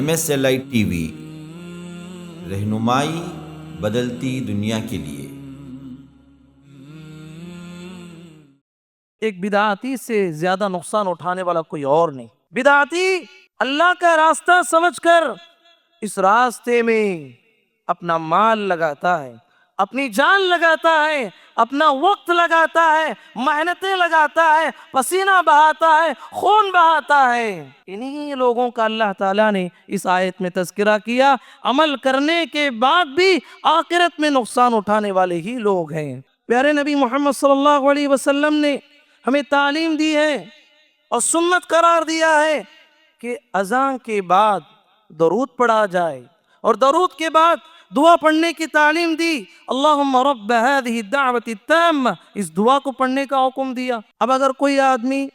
MSLI T V, رہنمائی بدلتی دنیا کے لیے۔ ایک بدعاتی سے زیادہ نقصان اٹھانے والا کوئی اور نہیں۔ بدعاتی اللہ کا راستہ سمجھ کر اس راستے میں اپنا مال لگاتا ہے، اپنی جان لگاتا ہے، اپنا وقت لگاتا ہے، محنتیں لگاتا ہے، پسینہ بہاتا ہے، خون بہاتا ہے۔ انہی لوگوں کا اللہ تعالیٰ نے اس آیت میں تذکرہ کیا، عمل کرنے کے بعد بھی آخرت میں نقصان اٹھانے والے ہی لوگ ہیں۔ پیارے نبی محمد صلی اللہ علیہ وسلم نے ہمیں تعلیم دی ہے اور سنت قرار دیا ہے کہ اذان کے بعد درود پڑھا جائے، اور درود کے بعد دعا پڑھنے کی تعلیم دی۔ اللہم رب هذه الدعوت التامہ، اس دعا کو پڑھنے کا حکم دیا۔ اب اگر کوئی آدمی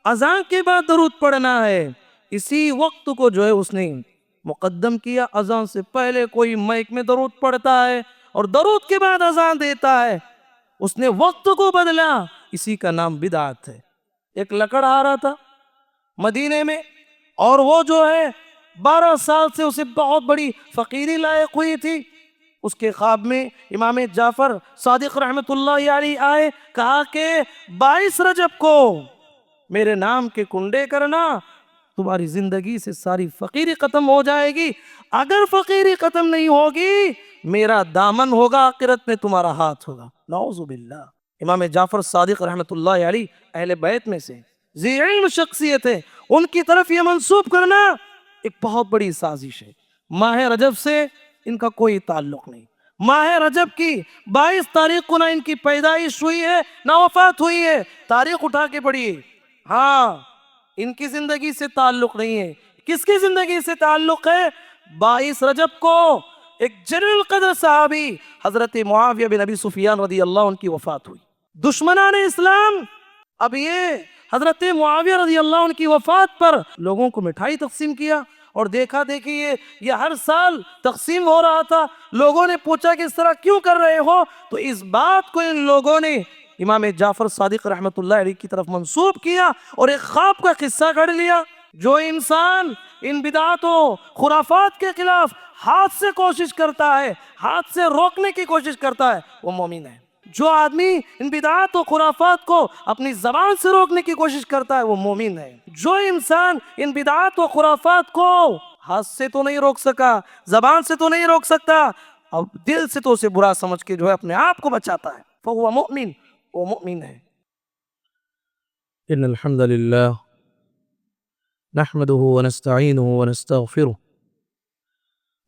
اذان کے بعد درود پڑھنا ہے، اسی وقت کو جو ہے اس نے مقدم کیا، اذان سے پہلے کوئی مائک میں درود پڑھتا ہے اور درود کے بعد اذان دیتا ہے، اس نے وقت کو بدلا، اسی کا نام بدعت ہے۔ ایک لکڑ آ رہا تھا مدینے میں، اور وہ جو ہے 12 سال سے اسے بہت بڑی فقیری لائق ہوئی تھی۔ اس کے خواب میں امام جعفر صادق رحمت اللہ علیہ آئے، کہا کہ 22 رجب کو میرے نام کے کنڈے کرنا، تمہاری زندگی سے ساری فقیری ختم ہو جائے گی، اگر فقیری ختم نہیں ہوگی میرا دامن ہوگا، آخرت میں تمہارا ہاتھ ہوگا۔ نعوذ باللہ۔ امام جعفر صادق رحمت اللہ علیہ اہل بیت میں سے ذی علم شخصیت ہے، ان کی طرف یہ منسوب کرنا ایک بہت بڑی سازش ہے۔ ماہ رجب سے ان کا کوئی تعلق نہیں۔ ماہ رجب کی 22 تاریخ کو نہ ان کی پیدائش ہوئی ہے نہ وفات ہوئی ہے، تاریخ اٹھا کے پڑھیے۔ ہاں، ان کی زندگی سے تعلق نہیں ہے۔ کس کی زندگی سے تعلق ہے؟ 22 رجب کو ایک جلیل القدر صحابی حضرت معاویہ بن ابی سفیان رضی اللہ عنہ کی وفات ہوئی۔ دشمنان اسلام اب یہ حضرت معاویہ رضی اللہ عنہ کی وفات پر لوگوں کو مٹھائی تقسیم کیا، اور دیکھا دیکھی یہ ہر سال تقسیم ہو رہا تھا۔ لوگوں نے پوچھا کہ اس طرح کیوں کر رہے ہو؟ تو اس بات کو ان لوگوں نے امام جعفر صادق رحمت اللہ علیہ کی طرف منسوب کیا اور ایک خواب کا قصہ گھڑ لیا۔ جو انسان ان بدعاتوں خرافات کے خلاف ہاتھ سے کوشش کرتا ہے، ہاتھ سے روکنے کی کوشش کرتا ہے، وہ مومن ہے۔ جو آدمی ان بدعات و خرافات کو اپنی زبان سے روکنے کی کوشش کرتا ہے، وہ مومن ہے۔ جو انسان ان بدعات و خرافات کو ہاتھ سے تو نہیں روک سکا، زبان سے تو نہیں روک سکتا، اور دل سے تو اسے برا سمجھ کے جو ہے اپنے آپ کو بچاتا ہے، فہو مؤمن، وہ مؤمن ہے۔ إن الحمد لله نحمده ونستعينه ونستغفره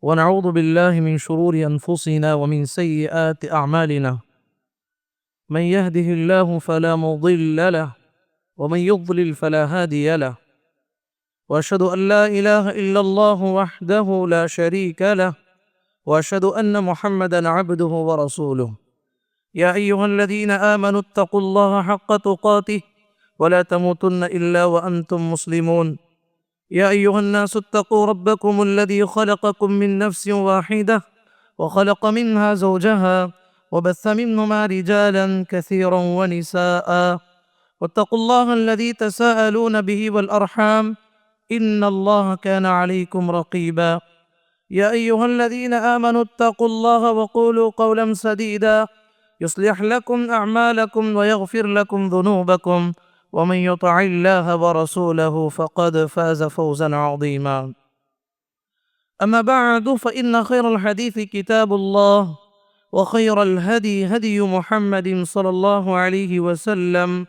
ونعوذ بالله من شرور أنفسنا ومن سيئات أعمالنا، من يهده الله فلا مضل له ومن يضلل فلا هادي له، وأشهد أن لا إله إلا الله وحده لا شريك له، وأشهد أن محمدا عبده ورسوله. يا أيها الذين آمنوا اتقوا الله حق تقاته ولا تموتن إلا وأنتم مسلمون. يا أيها الناس اتقوا ربكم الذي خلقكم من نفس واحدة وخلق منها زوجها وبث منهما رجالا كثيرا ونساء، واتقوا الله الذي تساءلون به والأرحام إن الله كان عليكم رقيبا. يا أيها الذين آمنوا اتقوا الله وقولوا قولا سديدا يصلح لكم أعمالكم ويغفر لكم ذنوبكم، ومن يطع الله ورسوله فقد فاز فوزا عظيما. أما بعد، فإن خير الحديث كتاب الله، وخير الهدي هدي محمد صلى الله عليه وسلم،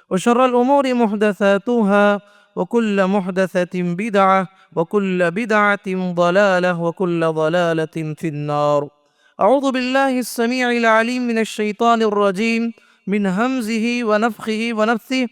وشر الأمور محدثاتها، وكل محدثة بدعة، وكل بدعة ضلالة، وكل ضلالة في النار. أعوذ بالله السميع العليم من الشيطان الرجيم، من همزه ونفخه ونفثه.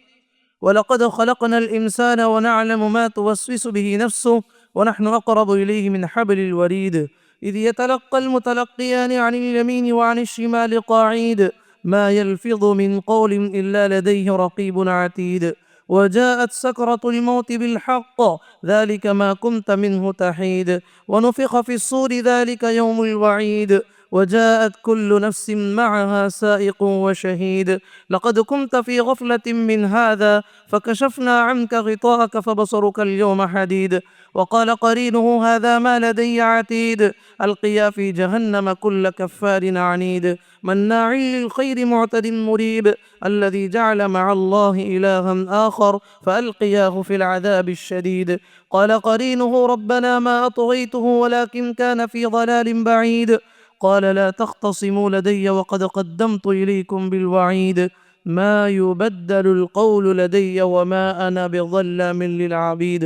ولقد خلقنا الإنسان ونعلم ما توسوس به نفسه ونحن أقرب إليه من حبل الوريد، إذ يتلقى المتلقيان عن اليمين وعن الشمال قعيد، ما يلفظ من قول إلا لديه رقيب عتيد. وجاءت سكرة الموت بالحق، ذلك ما كنت منه تحيد، ونفخ في الصور، ذلك يوم الوعيد. وجاءت كل نفس معها سائق وشهيد لقد كنت في غفلة من هذا فكشفنا عنك غطاءك فبصرك اليوم حديد وقال قرينه هذا ما لدي عتيد ألقيا في جهنم كل كفار عنيد مناع للخير معتد مريب الذي جعل مع الله إلها آخر فألقياه في العذاب الشديد قال قرينه ربنا ما أطغيته ولكن كان في ضلال بعيد قال لا تختصموا لدي وقد قدمت إليكم بالوعيد ما يبدل القول لدي وما أنا بظلام للعبيد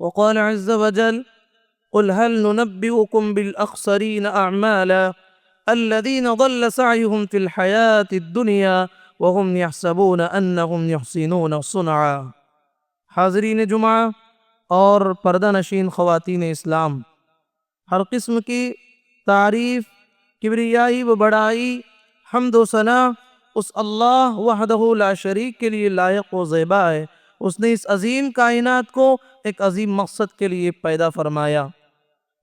وقال عز وجل قل هل ننبئكم بالأخسرين أعمالا الذين ضل سعيهم في الحياة الدنيا وهم يحسبون أنهم يحسنون صنعا. حاضرین جمعہ اور پردہ نشین خواتین اسلام، ہر قسم کی تعریف، کبریائی و بڑائی، حمد و ثنا اس اللہ وحدہ لا شریک کے لیے لائق و زیبا ہے۔ اس نے اس عظیم کائنات کو ایک عظیم مقصد کے لیے پیدا فرمایا۔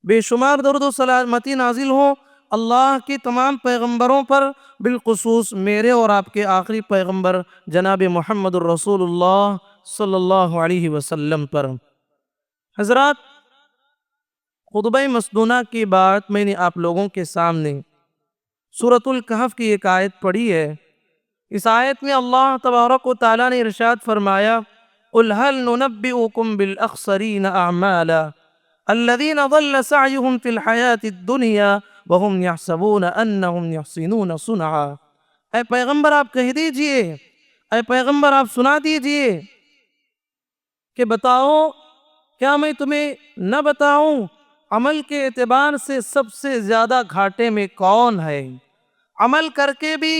بے شمار درود و سلامتی نازل ہو اللہ کی تمام پیغمبروں پر، بالخصوص میرے اور آپ کے آخری پیغمبر جناب محمد الرسول اللہ صلی اللہ علیہ وسلم پر۔ حضرات، خطبہ مسنونہ کی بات میں نے آپ لوگوں کے سامنے سورۃ الکہف کی ایک آیت پڑھی ہے۔ اس آیت میں اللہ تبارک و تعالیٰ نے ارشاد فرمایا قُلْ هَلْ نُنَبِّئُكُمْ بِالْأَخْسَرِينَ أَعْمَالًا الَّذِينَ ضَلَّ سَعْيُهُمْ فِي الْحَيَاةِ الدُّنْيَا وَهُمْ يَحْسَبُونَ أَنَّهُمْ يَحْسِنُونَ صُنْعًا۔ اے پیغمبر آپ کہہ دیجئے، اے پیغمبر آپ سنا دیجئے کہ بتاؤ، کیا میں تمہیں نہ بتاؤں عمل کے اعتبار سے سب سے زیادہ گھاٹے میں کون ہے؟ عمل کر کے بھی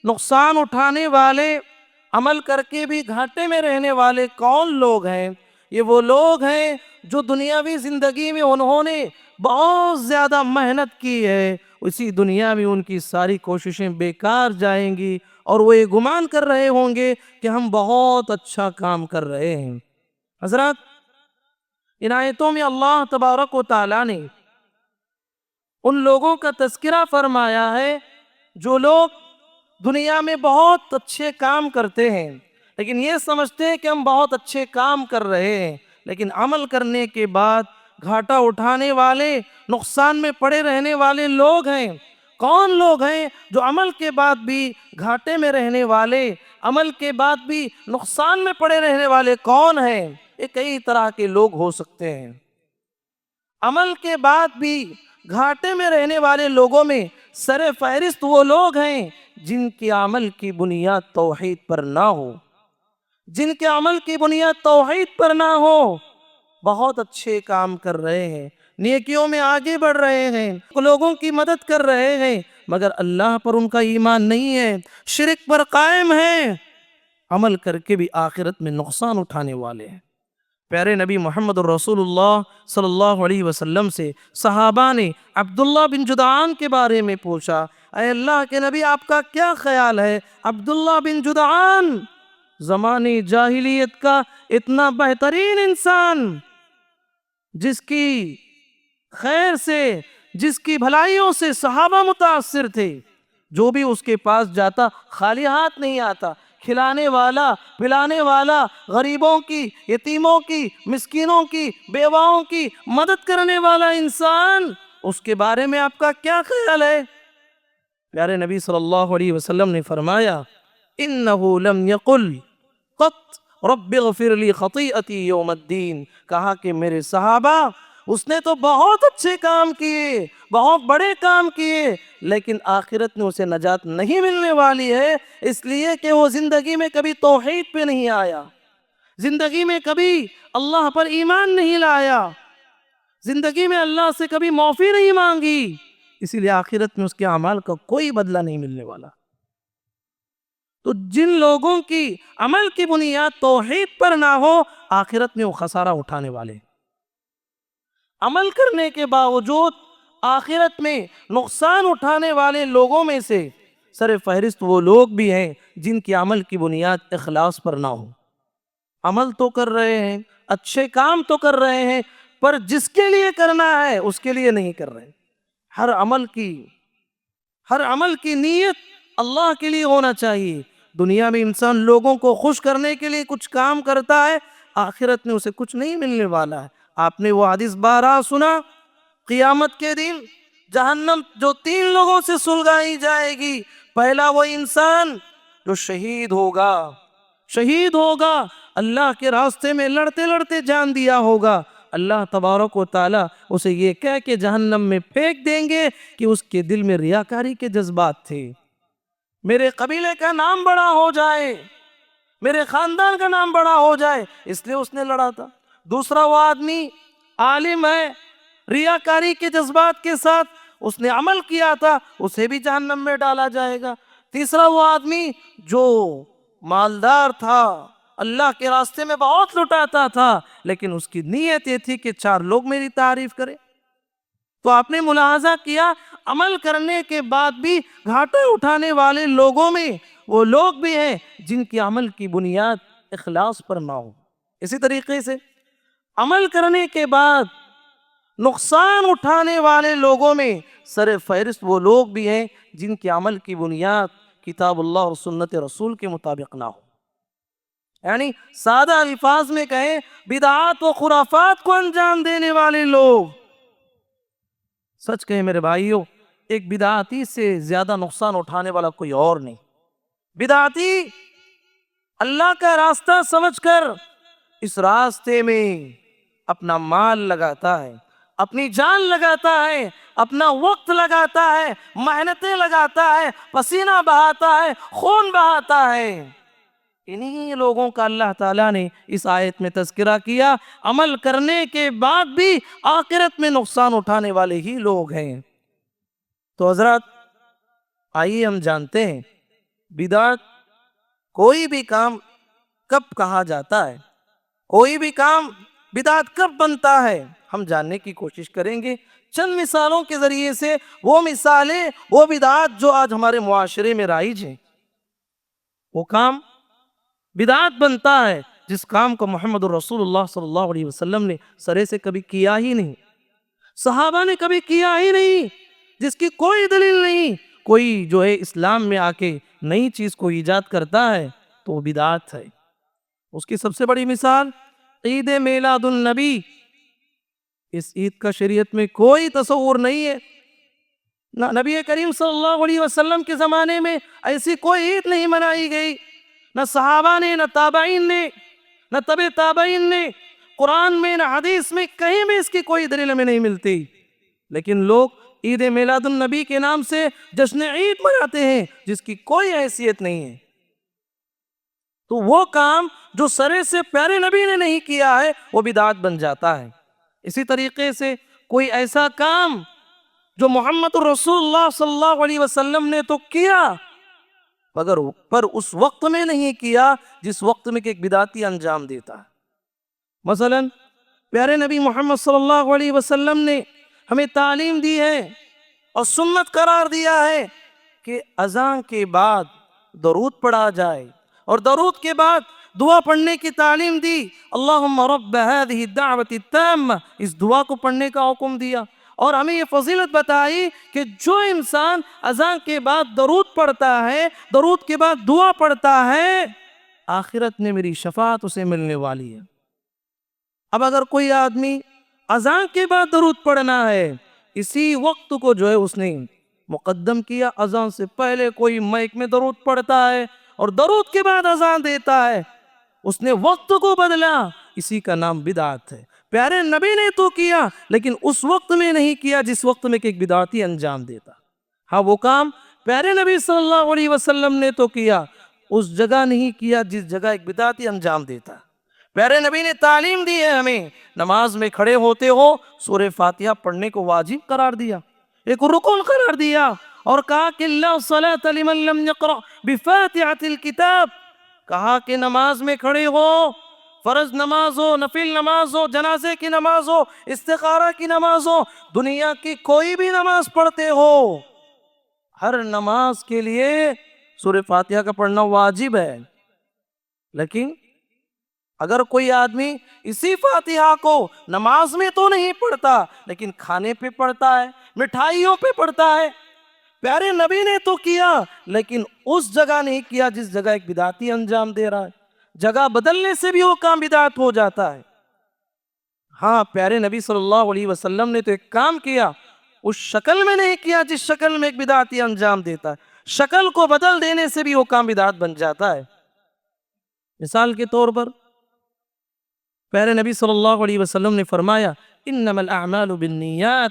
نقصان اٹھانے والے، عمل کر کے بھی گھاٹے میں رہنے والے کون لوگ ہیں؟ یہ وہ لوگ ہیں جو دنیاوی زندگی میں انہوں نے بہت زیادہ محنت کی ہے، اسی دنیا میں ان کی ساری کوششیں بیکار جائیں گی اور وہ یہ گمان کر رہے ہوں گے کہ ہم بہت اچھا کام کر رہے ہیں۔ حضرات، ان آیتوں میں اللہ تبارک و تعالیٰ نے ان لوگوں کا تذکرہ فرمایا ہے جو لوگ دنیا میں بہت اچھے کام کرتے ہیں، لیکن یہ سمجھتے ہیں کہ ہم بہت اچھے کام کر رہے ہیں، لیکن عمل کرنے کے بعد گھاٹا اٹھانے والے، نقصان میں پڑے رہنے والے لوگ ہیں۔ کون لوگ ہیں جو عمل کے بعد بھی گھاٹے میں رہنے والے، عمل کے بعد بھی نقصان میں پڑے رہنے والے کون ہیں؟ یہ کئی طرح کے لوگ ہو سکتے ہیں۔ عمل کے بعد بھی گھاٹے میں رہنے والے لوگوں میں سر فہرست وہ لوگ ہیں جن کے عمل کی بنیاد توحید پر نہ ہو، جن کے عمل کی بنیاد توحید پر نہ ہو، بہت اچھے کام کر رہے ہیں، نیکیوں میں آگے بڑھ رہے ہیں، لوگوں کی مدد کر رہے ہیں، مگر اللہ پر ان کا ایمان نہیں ہے، شرک پر قائم ہے، عمل کر کے بھی آخرت میں نقصان اٹھانے والے ہیں۔ پیارے نبی محمد الرسول اللہ صلی اللہ علیہ وسلم سے صحابہ نے عبداللہ بن جدعان کے بارے میں پوچھا، اے اللہ کے نبی آپ کا کیا خیال ہے؟ عبداللہ بن جدعان زمانے جاہلیت کا اتنا بہترین انسان، جس کی خیر سے، جس کی بھلائیوں سے صحابہ متاثر تھے، جو بھی اس کے پاس جاتا خالی ہاتھ نہیں آتا، کھلانے والا، پلانے والا، غریبوں کی، یتیموں کی، مسکینوں کی، بیواؤں کی مدد کرنے والا انسان، اس کے بارے میں آپ کا کیا خیال ہے؟ پیارے نبی صلی اللہ علیہ وسلم نے فرمایا اِنَّهُ لَمْ يَقُلْ قَطْ رَبِّ اغْفِرْ لِي خَطِيئَتِي يَوْمَ الدِّينِ، کہا کہ میرے صحابہ اس نے تو بہت اچھے کام کیے، بہت بڑے کام کیے، لیکن آخرت میں اسے نجات نہیں ملنے والی ہے، اس لیے کہ وہ زندگی میں کبھی توحید پہ نہیں آیا، زندگی میں کبھی اللہ پر ایمان نہیں لایا، زندگی میں اللہ سے کبھی معافی نہیں مانگی، اسی لیے آخرت میں اس کے اعمال کا کوئی بدلہ نہیں ملنے والا۔ تو جن لوگوں کی عمل کی بنیاد توحید پر نہ ہو، آخرت میں وہ خسارہ اٹھانے والے، عمل کرنے کے باوجود آخرت میں نقصان اٹھانے والے لوگوں میں سے سر فہرست وہ لوگ بھی ہیں جن کی عمل کی بنیاد اخلاص پر نہ ہو۔ عمل تو کر رہے ہیں، اچھے کام تو کر رہے ہیں، پر جس کے لیے کرنا ہے اس کے لیے نہیں کر رہے، ہر عمل کی نیت اللہ کے لیے ہونا چاہیے. دنیا میں انسان لوگوں کو خوش کرنے کے لیے کچھ کام کرتا ہے، آخرت میں اسے کچھ نہیں ملنے والا ہے. آپ نے وہ حدیث بارہا سنا، قیامت کے دن جہنم جو 3 لوگوں سے سلگائی جائے گی. پہلا وہ انسان جو شہید ہوگا، اللہ کے راستے میں لڑتے لڑتے جان دیا ہوگا. اللہ تبارک و تعالی اسے یہ کہہ کے جہنم میں پھینک دیں گے کہ اس کے دل میں ریاکاری کے جذبات تھے. میرے قبیلے کا نام بڑا ہو جائے، میرے خاندان کا نام بڑا ہو جائے، اس لیے اس نے لڑا تھا. دوسرا وہ آدمی عالم ہے، ریاکاری کے جذبات کے ساتھ اس نے عمل کیا تھا، اسے بھی جہنم میں ڈالا جائے گا. تیسرا وہ آدمی جو مالدار تھا، اللہ کے راستے میں بہت لٹاتا تھا، لیکن اس کی نیت یہ تھی کہ 4 لوگ میری تعریف کریں. تو آپ نے ملاحظہ کیا عمل کرنے کے بعد بھی گھاٹے اٹھانے والے لوگوں میں وہ لوگ بھی ہیں جن کی عمل کی بنیاد اخلاص پر نہ ہو. اسی طریقے سے عمل کرنے کے بعد نقصان اٹھانے والے لوگوں میں سر فہرست وہ لوگ بھی ہیں جن کے عمل کی بنیاد کتاب اللہ اور سنت رسول کے مطابق نہ ہو. یعنی سادہ الفاظ میں کہیں بدعات و خرافات کو انجام دینے والے لوگ. سچ کہیں میرے بھائیوں، ایک بدعاتی سے زیادہ نقصان اٹھانے والا کوئی اور نہیں. بدعاتی اللہ کا راستہ سمجھ کر اس راستے میں اپنا مال لگاتا ہے، اپنی جان لگاتا ہے، اپنا وقت لگاتا ہے، محنتیں لگاتا ہے، پسینہ بہاتا ہے، خون بہاتا ہے. انہی لوگوں کا اللہ تعالیٰ نے اس آیت میں تذکرہ کیا. عمل کرنے کے بعد بھی آخرت میں نقصان اٹھانے والے ہی لوگ ہیں. تو حضرات آئیے ہم جانتے ہیں بدعت کوئی بھی کام کب کہا جاتا ہے، کوئی بھی کام بدعت کب بنتا ہے، ہم جاننے کی کوشش کریں گے چند مثالوں کے ذریعے سے. وہ مثالیں، وہ بدعات جو آج ہمارے معاشرے میں رائج ہیں. وہ کام بدعت بنتا ہے جس کام کو محمد الرسول اللہ صلی اللہ علیہ وسلم نے سرے سے کبھی کیا ہی نہیں، صحابہ نے کبھی کیا ہی نہیں، جس کی کوئی دلیل نہیں. کوئی جو ہے اسلام میں آ کے نئی چیز کو ایجاد کرتا ہے تو وہ بدعت ہے. اس کی سب سے بڑی مثال عید میلاد النبی. اس عید کا شریعت میں کوئی تصور نہیں ہے. نہ نبی کریم صلی اللہ علیہ وسلم کے زمانے میں ایسی کوئی عید نہیں منائی گئی، نہ صحابہ نے، نہ تابعین نے، نہ تبع تابعین نے. قرآن میں نہ حدیث میں کہیں بھی اس کی کوئی دلیل ہمیں نہیں ملتی. لیکن لوگ عید میلاد النبی کے نام سے جشن عید مناتے ہیں جس کی کوئی حیثیت نہیں ہے. تو وہ کام جو سرے سے پیارے نبی نے نہیں کیا ہے وہ بدعت بن جاتا ہے. اسی طریقے سے کوئی ایسا کام جو محمد الرسول اللہ صلی اللہ علیہ وسلم نے تو کیا پر اس وقت میں نہیں کیا جس وقت میں کہ ایک بدعتی انجام دیتا ہے. مثلا پیارے نبی محمد صلی اللہ علیہ وسلم نے ہمیں تعلیم دی ہے اور سنت قرار دیا ہے کہ اذان کے بعد درود پڑھا جائے، اور درود کے بعد دعا پڑھنے کی تعلیم دی. اللہم رب هذه الدعوة التامة، اس دعا کو پڑھنے کا حکم دیا. اور ہمیں یہ فضیلت بتائی کہ جو انسان اذان کے بعد درود پڑھتا ہے، درود کے بعد دعا پڑھتا ہے، آخرت میں میری شفاعت اسے ملنے والی ہے. اب اگر کوئی آدمی اذان کے بعد درود پڑھنا ہے، اسی وقت کو جو ہے اس نے مقدم کیا، اذان سے پہلے کوئی مائک میں درود پڑھتا ہے اور درود کے بعد اذان دیتا ہے، اس نے وقت کو بدلا، اسی کا نام بدعت ہے. پیارے نبی نے تو کیا لیکن اس وقت میں نہیں کیا جس وقت میں کہ ایک بدعتی انجام دیتا. ہاں وہ کام پیارے نبی صلی اللہ علیہ وسلم نے تو کیا، اس جگہ نہیں کیا جس جگہ ایک بدعتی انجام دیتا. پیارے نبی نے تعلیم دی ہے ہمیں، نماز میں کھڑے ہوتے ہو سورہ فاتحہ پڑھنے کو واجب قرار دیا، ایک رکن قرار دیا، اور کہا کہ لا صلاۃ لمن لم یقرأ بفاتحۃ الکتاب. کہا کہ نماز میں کھڑے ہو، فرض نماز ہو، نفل نماز ہو، جنازے کی نماز ہو، استخارہ کی نماز ہو، دنیا کی کوئی بھی نماز پڑھتے ہو، ہر نماز کے لیے سورہ فاتحہ کا پڑھنا واجب ہے. لیکن اگر کوئی آدمی اسی فاتحہ کو نماز میں تو نہیں پڑھتا لیکن کھانے پہ پڑھتا ہے، مٹھائیوں پہ پڑھتا ہے، پیارے نبی نے تو کیا لیکن اس جگہ نہیں کیا جس جگہ ایک بدعتی انجام دے رہا ہے، جگہ بدلنے سے بھی وہ کام بدعت ہو جاتا ہے۔ ہاں، پیارے نبی صلی اللہ علیہ وسلم نے تو ایک کام کیا، اس شکل میں نہیں کیا جس شکل میں ایک بدعتی انجام دیتا ہے، شکل کو بدل دینے سے بھی وہ کام بدعت بن جاتا ہے۔ مثال کے طور پر پیارے نبی صلی اللہ علیہ وسلم نے فرمایا انما الاعمال بالنیات،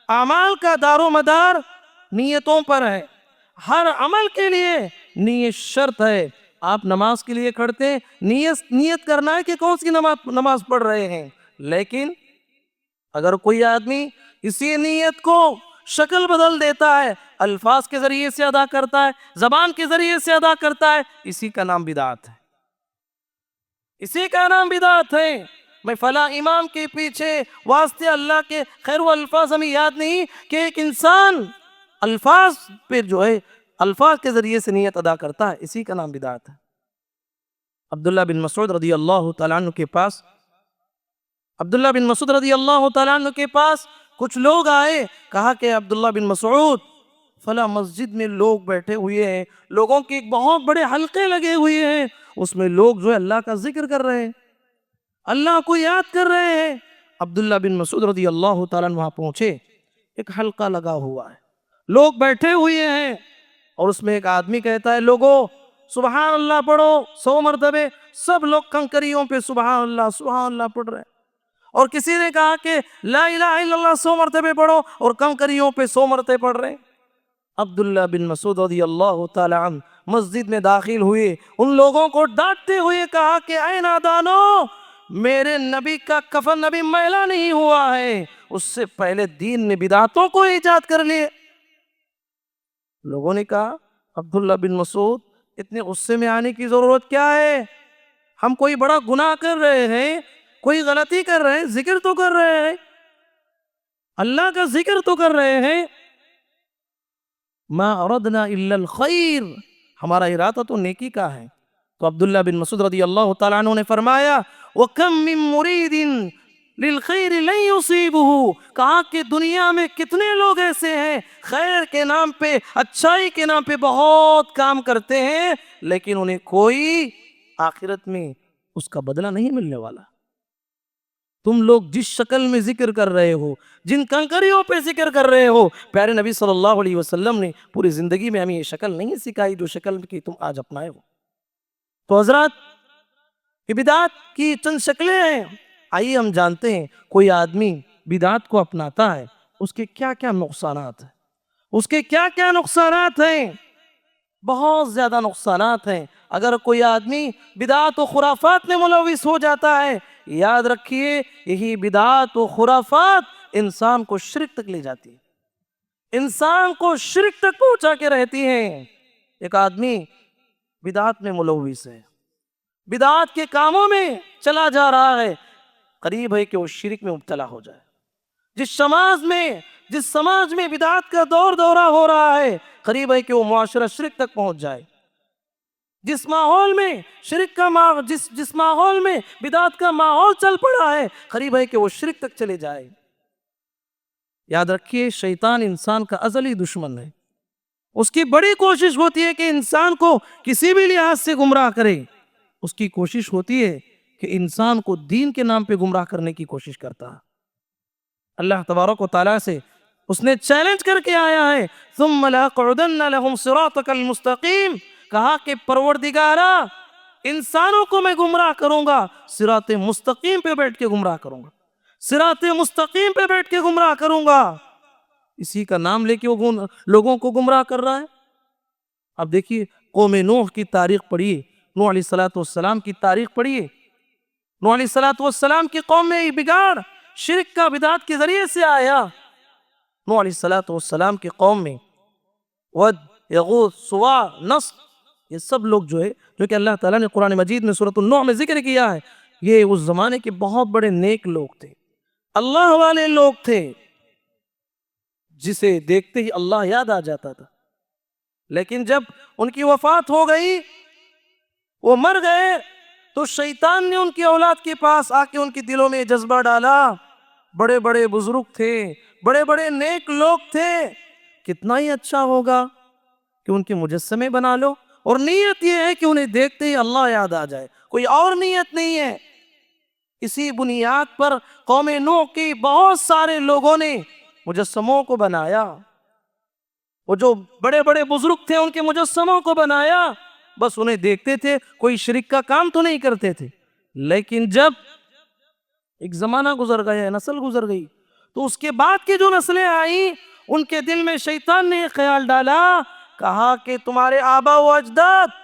اعمال کا دار و مدار نیتوں پر ہے، ہر عمل کے لیے نیت شرط ہے۔ آپ نماز کے لیے کھڑتے ہیں، نیت کرنا ہے کہ کون سی نماز پڑھ رہے ہیں، لیکن اگر کوئی آدمی اسی نیت کو شکل بدل دیتا ہے، الفاظ کے ذریعے سے ادا کرتا ہے، زبان کے ذریعے سے ادا کرتا ہے، اسی کا نام بدعت ہے، اسی کا نام بدعت ہے۔ میں فلاں امام کے پیچھے واسطے اللہ کے خیر و الفاظ ہمیں یاد نہیں کہ ایک انسان الفاظ پہ جو ہے الفاظ کے ذریعے سے نیت ادا کرتا ہے، اسی کا نام بدعت ہے۔ عبداللہ بن مسعود رضی اللہ تعالیٰ عنہ کے پاس کچھ لوگ آئے، کہا کہ عبداللہ بن مسعود فلاں مسجد میں لوگ بیٹھے ہوئے ہیں، لوگوں کے ایک بہت بڑے حلقے لگے ہوئے ہیں، اس میں لوگ جو ہے اللہ کا ذکر کر رہے ہیں، اللہ کو یاد کر رہے ہیں۔ عبداللہ بن مسعود رضی اللہ تعالیٰ عنہ وہاں پہنچے، ایک حلقہ لگا ہوا ہے، لوگ بیٹھے ہوئے ہیں، اور اس میں ایک آدمی کہتا ہے لوگوں سبحان اللہ پڑھو 100 مرتبے، سب لوگ کنکریوں پہ سبحان اللہ پڑھ رہے ہیں، اور کسی نے کہا کہ لا الہ الا اللہ 100 مرتبے پڑھو، اور کنکریوں پہ 100 مرتبے پڑھ رہے ہیں۔ عبداللہ بن مسعود رضی اللہ تعالی عنہ مسجد میں داخل ہوئے، ان لوگوں کو ڈانٹتے ہوئے کہا کہ اے نادانو، میرے نبی کا کفن نبی میلا نہیں ہوا ہے، اس سے پہلے دین نے بدعتوں کو ایجاد کر لیے۔ لوگوں نے کہا عبداللہ بن مسعود اتنے غصے میں آنے کی ضرورت کیا ہے، ہم کوئی بڑا گناہ کر رہے ہیں، کوئی غلطی کر رہے ہیں، ذکر تو کر رہے ہیں، اللہ کا ذکر تو کر رہے ہیں، ما اردنا الا الخیر، ہمارا ارادہ تو نیکی کا ہے۔ تو عبداللہ بن مسعود رضی اللہ تعالیٰ عنہ نے فرمایا وَكَم مِّن مُّرِيدٍ لِلْخَيْرِ لَن يُصِيبُهُ، کہا کہ دنیا میں کتنے لوگ ایسے ہیں خیر کے نام پہ، اچھائی کے نام پہ بہت کام کرتے ہیں، لیکن انہیں کوئی آخرت میں اس کا بدلہ نہیں ملنے والا۔ تم لوگ جس شکل میں ذکر کر رہے ہو، جن کنکریوں پہ ذکر کر رہے ہو، پیارے نبی صلی اللہ علیہ وسلم نے پوری زندگی میں ہمیں یہ شکل نہیں سکھائی جو شکل کی تم آج اپنائے ہو۔ تو حضرات، یہ بدعت کی چند شکلیں ہیں، آئیے ہم جانتے ہیں کوئی آدمی بدعت کو اپناتا ہے اس کے کیا کیا نقصانات ہیں، اس کے کیا کیا نقصانات ہیں، بہت زیادہ نقصانات ہیں۔ اگر کوئی آدمی بدعت و خرافات میں ملوث ہو جاتا ہے، یاد رکھیے یہی بدعت و خرافات انسان کو شرک تک لے جاتی ہے، انسان کو شرک تک پہنچا کے رہتی ہیں۔ ایک آدمی بدعت میں ملوث ہے، بدعت کے کاموں میں چلا جا رہا ہے، قریب ہے کہ وہ شرک میں مبتلا ہو جائے۔ جس سماج میں بدعت کا دورہ ہو رہا ہے، قریب ہے کہ وہ معاشرہ شرک تک پہنچ جائے۔ جس ماحول میں جس ماحول میں بدعت کا ماحول چل پڑا ہے، قریب ہے کہ وہ شرک تک چلے جائے۔ یاد رکھیے شیطان انسان کا ازلی دشمن ہے، اس کی بڑی کوشش ہوتی ہے کہ انسان کو کسی بھی لحاظ سے گمراہ کرے، اس کی کوشش ہوتی ہے کہ انسان کو دین کے نام پہ گمراہ کرنے کی کوشش کرتا ہے۔ اللہ تبارک و تعالیٰ سے اس نے چیلنج کر کے آیا ہے ثم لَأَقْعُدَنَّ لَهُمْ صِرَاطَكَ الْمُسْتَقِيمَ، کہا کہ پروردگارا انسانوں کو میں گمراہ کروں گا، صراط مستقیم پہ بیٹھ کے گمراہ کروں گا، صراط مستقیم پہ بیٹھ کے گمراہ کروں گا۔ اسی کا نام لے کے وہ لوگوں کو گمراہ کر رہا ہے۔ اب دیکھیے قوم نوح کی تاریخ پڑھیے، نوح علیہ السلام کی تاریخ پڑھیے۔ نوح علیہ السلام کی قوم میں یہ بگاڑ شرک کا بدعت کے ذریعے سے آیا۔ نوح علیہ السلام کی قوم میں ود، یغوث، سواع، نصر، یہ سب لوگ جو کہ اللہ تعالیٰ نے قرآن مجید میں سورۃ النوح میں ذکر کیا ہے، یہ اس زمانے کے بہت بڑے نیک لوگ تھے، اللہ والے لوگ تھے، جسے دیکھتے ہی اللہ یاد آ جاتا تھا۔ لیکن جب ان کی وفات ہو گئی، وہ مر گئے، تو شیطان نے ان کی اولاد کے پاس آ کے ان کے دلوں میں جذبہ ڈالا. بڑے بڑے بزرگ تھے, بڑے بڑے نیک لوگ تھے, کتنا ہی اچھا ہوگا کہ ان کے مجسمے بنا لو, اور نیت یہ ہے کہ انہیں دیکھتے ہی اللہ یاد آ جائے, کوئی اور نیت نہیں ہے. اسی بنیاد پر قوم نوح کی بہت سارے لوگوں نے مجسموں کو بنایا. وہ جو بڑے بڑے بزرگ تھے ان کے مجسموں کو بنایا, بس انہیں دیکھتے تھے, کوئی شرک کا کام تو نہیں کرتے تھے. لیکن جب ایک زمانہ گزر گیا, نسل گزر گئی, تو اس کے بعد کی جو نسلیں آئیں ان کے دل میں شیطان نے ایک خیال ڈالا, کہا کہ تمہارے آبا و اجداد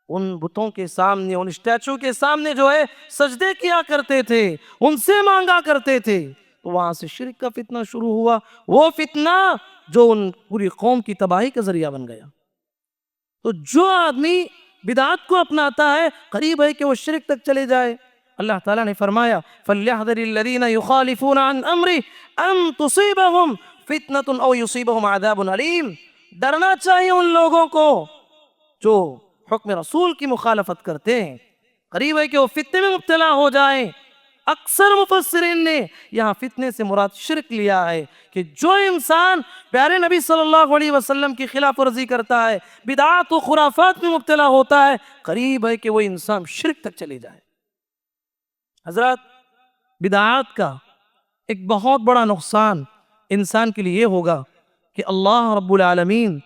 ان بتوں کے سامنے, ان اسٹیچو کے سامنے جو ہے سجدے کیا کرتے تھے, ان سے مانگا کرتے تھے. تو وہاں سے شرک کا فتنہ شروع ہوا, وہ فتنہ جو ان پوری قوم کی تباہی کا ذریعہ بن گیا. تو جو آدمی بدعات کو اپناتا ہے قریب ہے کہ وہ شرک تک چلے جائے. اللہ تعالیٰ نے فرمایا فَلْيَحْذَرِ الَّذِينَ يُخَالِفُونَ عَنْ أَمْرِهِ أَن تُصِيبَهُمْ فِتْنَةٌ أَوْ يُصِيبَهُمْ عَذَابٌ أَلِيمٌ. ڈرنا چاہیے ان لوگوں کو جو حکم رسول کی مخالفت کرتے ہیں, قریب ہے کہ وہ فتنے میں مبتلا ہو جائیں. اکثر مفسرین نے یہاں فتنے سے مراد شرک لیا ہے, کہ جو انسان پیارے نبی صلی اللہ علیہ وسلم کی خلاف ورزی کرتا ہے, بدعات و خرافات میں مبتلا ہوتا ہے, قریب ہے کہ وہ انسان شرک تک چلے جائے. حضرات, بدعات کا ایک بہت بڑا نقصان انسان کے لیے یہ ہوگا کہ اللہ رب العالمین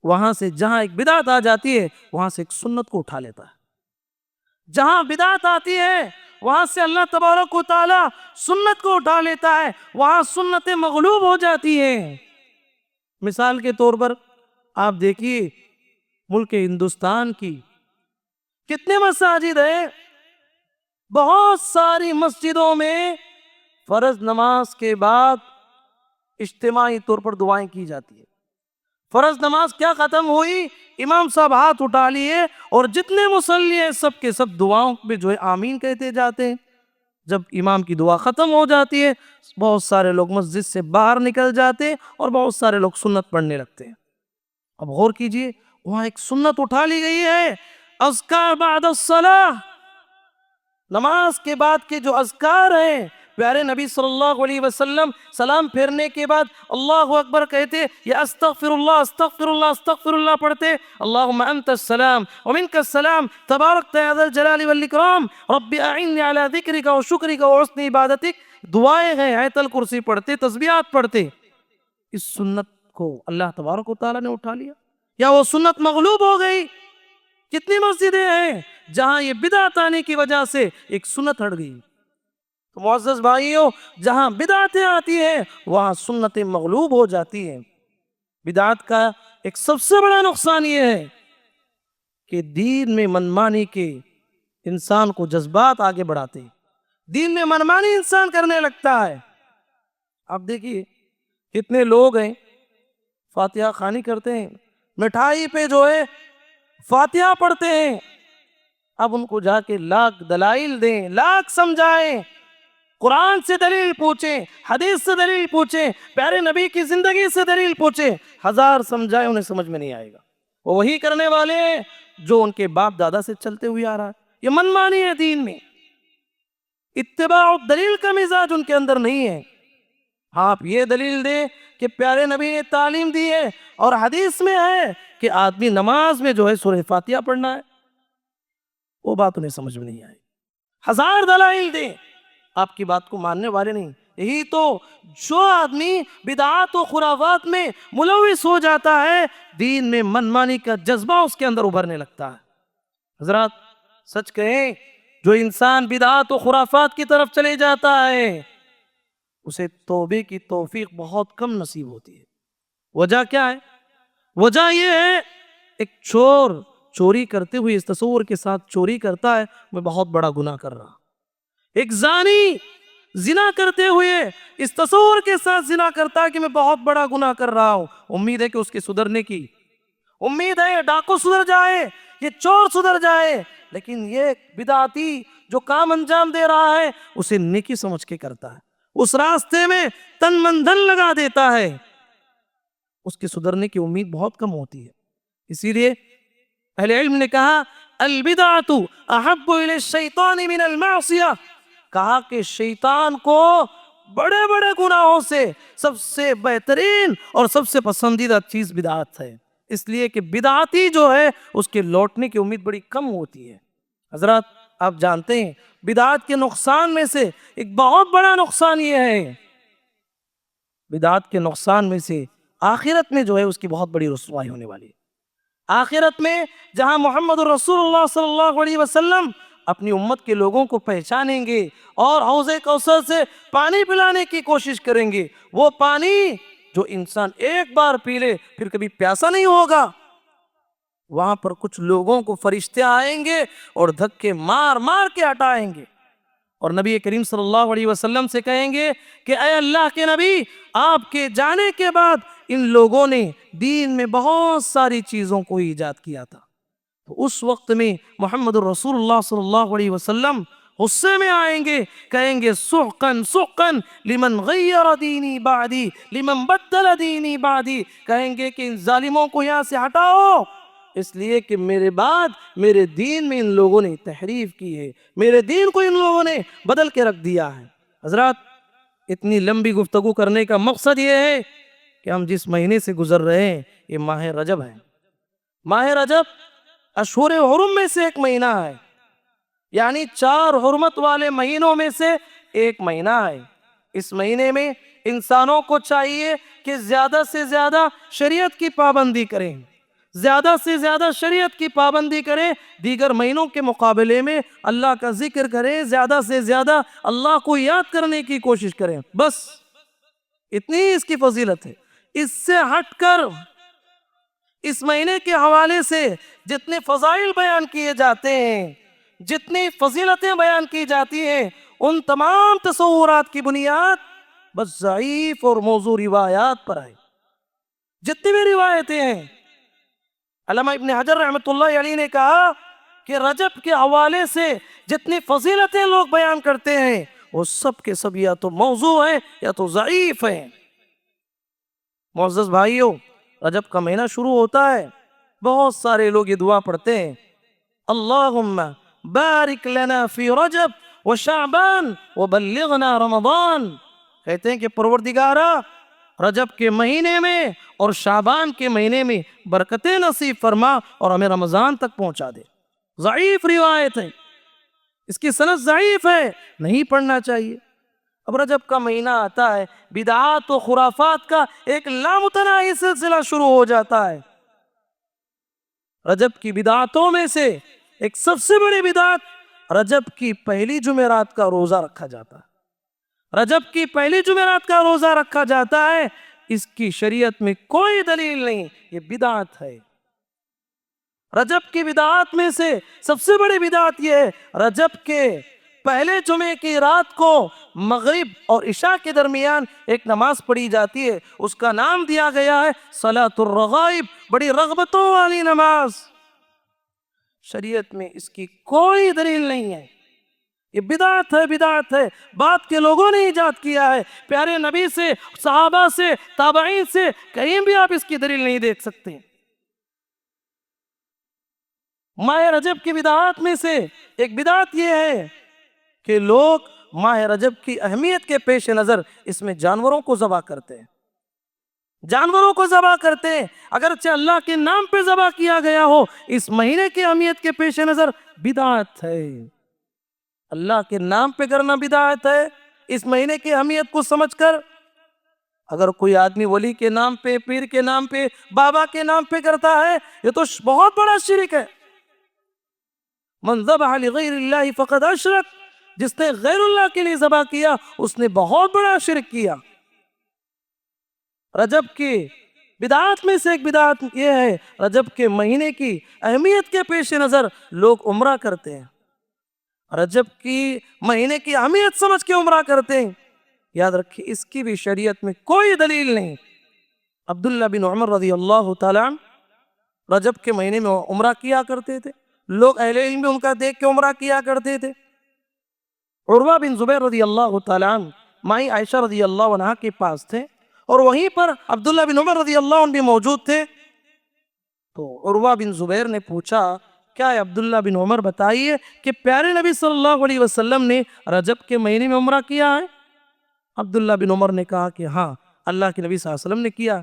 وہاں سے جہاں ایک بدعت آ جاتی ہے وہاں سے ایک سنت کو اٹھا لیتا ہے. جہاں بدعت آتی ہے وہاں سے اللہ تبارک و تعالی سنت کو اٹھا لیتا ہے, وہاں سنتیں مغلوب ہو جاتی ہیں. مثال کے طور پر آپ دیکھیے ملک ہندوستان کی کتنے مساجد ہیں, بہت ساری مسجدوں میں فرض نماز کے بعد اجتماعی طور پر دعائیں کی جاتی ہیں. فرض نماز کیا ختم ہوئی, امام صاحب ہاتھ اٹھا لیے اور جتنے مصلی ہیں سب کے سب دعاؤں پہ جو ہے آمین کہتے جاتے ہیں. جب امام کی دعا ختم ہو جاتی ہے بہت سارے لوگ مسجد سے باہر نکل جاتے ہیں اور بہت سارے لوگ سنت پڑھنے لگتے ہیں. اب غور کیجئے, وہاں ایک سنت اٹھا لی گئی ہے, اذکار بعد الصلاۃ, نماز کے بعد کے جو اذکار ہیں, پیارے نبی صلی اللہ علیہ وسلم سلام پھیرنے کے بعد اللہ اکبر کہتے یا استغفر اللہ استغفر اللہ استغفر اللہ پڑھتے, اللہم انت السلام ومنک السلام تبارک یا ذا الجلال والاکرام رب اعنی علی ذکرک و شکرک و حسن عبادتک. دعائیں ہیں, آیت الکرسی پڑھتے, تسبیحات پڑھتے. اس سنت کو اللہ تبارک و تعالیٰ نے اٹھا لیا, یا وہ سنت مغلوب ہو گئی. کتنی مسجدیں ہیں جہاں یہ بدعت آنے کی وجہ سے ایک سنت ہٹ گئی. تو معزز بھائیوں, جہاں بدعتیں آتی ہیں وہاں سنتیں مغلوب ہو جاتی ہیں. بدعت کا ایک سب سے بڑا نقصان یہ ہے کہ دین میں منمانی کے انسان کو جذبات آگے بڑھاتے ہیں, دین میں منمانی انسان کرنے لگتا ہے. آپ دیکھیے کتنے لوگ ہیں فاتحہ خوانی کرتے ہیں, مٹھائی پہ جو ہے فاتحہ پڑھتے ہیں. اب ان کو جا کے لاکھ دلائل دیں, لاکھ سمجھائیں, قرآن سے دلیل پوچھیں, حدیث سے دلیل پوچھیں, پیارے نبی کی زندگی سے دلیل پوچھیں, ہزار سمجھائیں انہیں سمجھ میں نہیں آئے گا. وہ وہی کرنے والے ہیں جو ان کے باپ دادا سے چلتے ہوئے آ رہا ہے. یہ منمانی ہے دین میں, اتباع الدلیل کا مزاج ان کے اندر نہیں ہے. ہاں آپ یہ دلیل دیں کہ پیارے نبی نے تعلیم دی ہے اور حدیث میں ہے کہ آدمی نماز میں جو ہے سورہ فاتحہ پڑھنا ہے, وہ بات انہیں سمجھ میں نہیں آئی. ہزار دلائل دیں, آپ کی بات کو ماننے والے نہیں. یہی تو جو آدمی بدعات و خرافات میں ملوث ہو جاتا ہے, دین میں منمانی کا جذبہ اس کے اندر ابھرنے لگتا ہے. حضرات سچ کہیں, جو انسان بدعات و خرافات کی طرف چلے جاتا ہے اسے توبے کی توفیق بہت کم نصیب ہوتی ہے. وجہ کیا ہے؟ وجہ یہ ہے, ایک چور چوری کرتے ہوئے اس تصور کے ساتھ چوری کرتا ہے میں بہت بڑا گناہ کر رہا. ایک زانی زنا کرتے ہوئے اس تصور کے ساتھ زنا کرتا ہے کہ میں بہت بڑا گناہ کر رہا ہوں. امید ہے کہ اس کے سدھرنے کی, امید ہے ڈاکو سدھر جائے, یہ چور سدھر جائے. لیکن یہ بدعتی جو کام انجام دے رہا ہے اسے نیکی سمجھ کے کرتا ہے, اس راستے میں تن من دھن لگا دیتا ہے, اس کے سدھرنے کی امید بہت کم ہوتی ہے. اسی لیے اہل علم نے کہا البدعۃ احب الی الشیطان من المعصیہ، کہا کہ شیطان کو بڑے بڑے گناہوں سے سب سے بہترین اور سب سے پسندیدہ چیز بدعت ہے، اس لیے کہ بدعتی جو ہے اس کے لوٹنے کی امید بڑی کم ہوتی ہے۔ حضرات آپ جانتے ہیں بدعت کے نقصان میں سے ایک بہت بڑا نقصان یہ ہے، بدعت کے نقصان میں سے آخرت میں جو ہے اس کی بہت بڑی رسوائی ہونے والی ہے۔ آخرت میں جہاں محمد رسول اللہ صلی اللہ علیہ وسلم اپنی امت کے لوگوں کو پہچانیں گے اور حوض کوثر سے پانی پلانے کی کوشش کریں گے، وہ پانی جو انسان ایک بار پی لے پھر کبھی پیاسا نہیں ہوگا، وہاں پر کچھ لوگوں کو فرشتے آئیں گے اور دھکے مار مار کے ہٹائیں گے، اور نبی کریم صلی اللہ علیہ وسلم سے کہیں گے کہ اے اللہ کے نبی، آپ کے جانے کے بعد ان لوگوں نے دین میں بہت ساری چیزوں کو ایجاد کیا تھا۔ تو اس وقت میں محمد الرسول اللہ صلی اللہ علیہ وسلم غصے میں آئیں گے، کہیں گے سحقن سحقن لمن غیر دینی بعدی لمن بدل دینی بعدی، کہیں گے کہ ان ظالموں کو یہاں سے ہٹاؤ، اس لیے کہ میرے بعد میرے دین میں ان لوگوں نے تحریف کی ہے، میرے دین کو ان لوگوں نے بدل کے رکھ دیا ہے۔ حضرات اتنی لمبی گفتگو کرنے کا مقصد یہ ہے کہ ہم جس مہینے سے گزر رہے ہیں یہ ماہ رجب ہے۔ ماہ رجب اشہر حرم میں سے ایک مہینہ ہے، یعنی 4 حرمت والے مہینوں میں سے ایک مہینہ ہے۔ اس مہینے میں انسانوں کو چاہیے کہ زیادہ سے زیادہ شریعت کی پابندی کریں، زیادہ سے زیادہ شریعت کی پابندی کریں، دیگر مہینوں کے مقابلے میں اللہ کا ذکر کریں، زیادہ سے زیادہ اللہ کو یاد کرنے کی کوشش کریں، بس اتنی ہی اس کی فضیلت ہے۔ اس سے ہٹ کر اس مہینے کے حوالے سے جتنے فضائل بیان کیے جاتے ہیں، جتنی فضیلتیں بیان کی جاتی ہیں، ان تمام تصورات کی بنیاد بس ضعیف اور موضوع روایات پر ہے۔ جتنی بھی روایتیں ہیں، علامہ ابن حجر رحمۃ اللہ علیہ نے کہا کہ رجب کے حوالے سے جتنی فضیلتیں لوگ بیان کرتے ہیں وہ سب کے سب یا تو موضوع ہیں یا تو ضعیف ہیں۔ معزز بھائیوں، رجب کا مہینہ شروع ہوتا ہے، بہت سارے لوگ یہ دعا پڑھتے ہیں، اللہم بارک لنا فی رجب و شعبان و بلغنا رمضان، کہتے ہیں کہ پروردگارا رجب کے مہینے میں اور شعبان کے مہینے میں برکتیں نصیب فرما اور ہمیں رمضان تک پہنچا دے۔ ضعیف روایت ہے، اس کی سند ضعیف ہے، نہیں پڑھنا چاہیے۔ اب رجب کا مہینہ آتا ہے، بدعات و خرافات کا ایک لامتناہی سلسلہ شروع ہو جاتا ہے۔ رجب کی بدعاتوں میں سے ایک سب سے بڑی بدعت رجب کی پہلی جمعرات کا روزہ رکھا جاتا ہے۔ رجب کی پہلی جمعرات کا روزہ رکھا جاتا ہے، اس کی شریعت میں کوئی دلیل نہیں، یہ بدعت ہے۔ رجب کی بدعات میں سے سب سے بڑی بدعت یہ ہے، رجب کے پہلے جمعے کی رات کو مغرب اور عشاء کے درمیان ایک نماز پڑھی جاتی ہے، اس کا نام دیا گیا ہے صلاۃ الرغائب، بڑی رغبتوں والی نماز۔ شریعت میں اس کی کوئی دلیل نہیں ہے، یہ بدعت ہے، بدعت ہے، بعد کے لوگوں نے ایجاد کیا ہے، پیارے نبی سے، صحابہ سے، تابعین سے کہیں بھی آپ اس کی دلیل نہیں دیکھ سکتے۔ ماہ رجب کی بدعات میں سے ایک بدعت یہ ہے کہ لوگ ماہ رجب کی اہمیت کے پیش نظر اس میں جانوروں کو ذبح کرتے ہیں، جانوروں کو ذبح کرتے ہیں، اگرچہ اللہ کے نام پہ ذبح کیا گیا ہو، اس مہینے کی اہمیت کے پیش نظر بدعت ہے۔ اللہ کے نام پہ کرنا بدعت ہے، اس مہینے کی اہمیت کو سمجھ کر۔ اگر کوئی آدمی ولی کے نام پہ، پیر کے نام پہ، بابا کے نام پہ کرتا ہے، یہ تو بہت بڑا شرک ہے۔ من ذبح لغیر اللہ فقد اشرک، جس نے غیر اللہ کے لیے ذبح کیا اس نے بہت بڑا شرک کیا۔ رجب کی بدعات میں سے ایک بدعت یہ ہے، رجب کے مہینے کی اہمیت کے پیش نظر لوگ عمرہ کرتے ہیں، رجب کی مہینے کی اہمیت سمجھ کے عمرہ کرتے ہیں۔ یاد رکھیے اس کی بھی شریعت میں کوئی دلیل نہیں۔ عبداللہ بن عمر رضی اللہ تعالیٰ عنہ رجب کے مہینے میں عمرہ کیا کرتے تھے، لوگ اہل علم بھی ان کا دیکھ کے عمرہ کیا کرتے تھے۔ عروہ بن زبیر رضی اللہ تعالیٰ عنہ مائی عائشہ رضی اللہ عنہ کے پاس تھے، اور وہیں پر عبداللہ بن عمر رضی اللہ عنہ بھی موجود تھے۔ تو عروہ بن زبیر نے پوچھا کیا ہے عبداللہ بن عمر بتائیے کہ پیارے نبی صلی اللہ علیہ وسلم نے رجب کے مہینے میں عمرہ کیا ہے؟ عبداللہ بن عمر نے کہا کہ ہاں اللہ کے نبی صلی اللہ علیہ وسلم نے کیا۔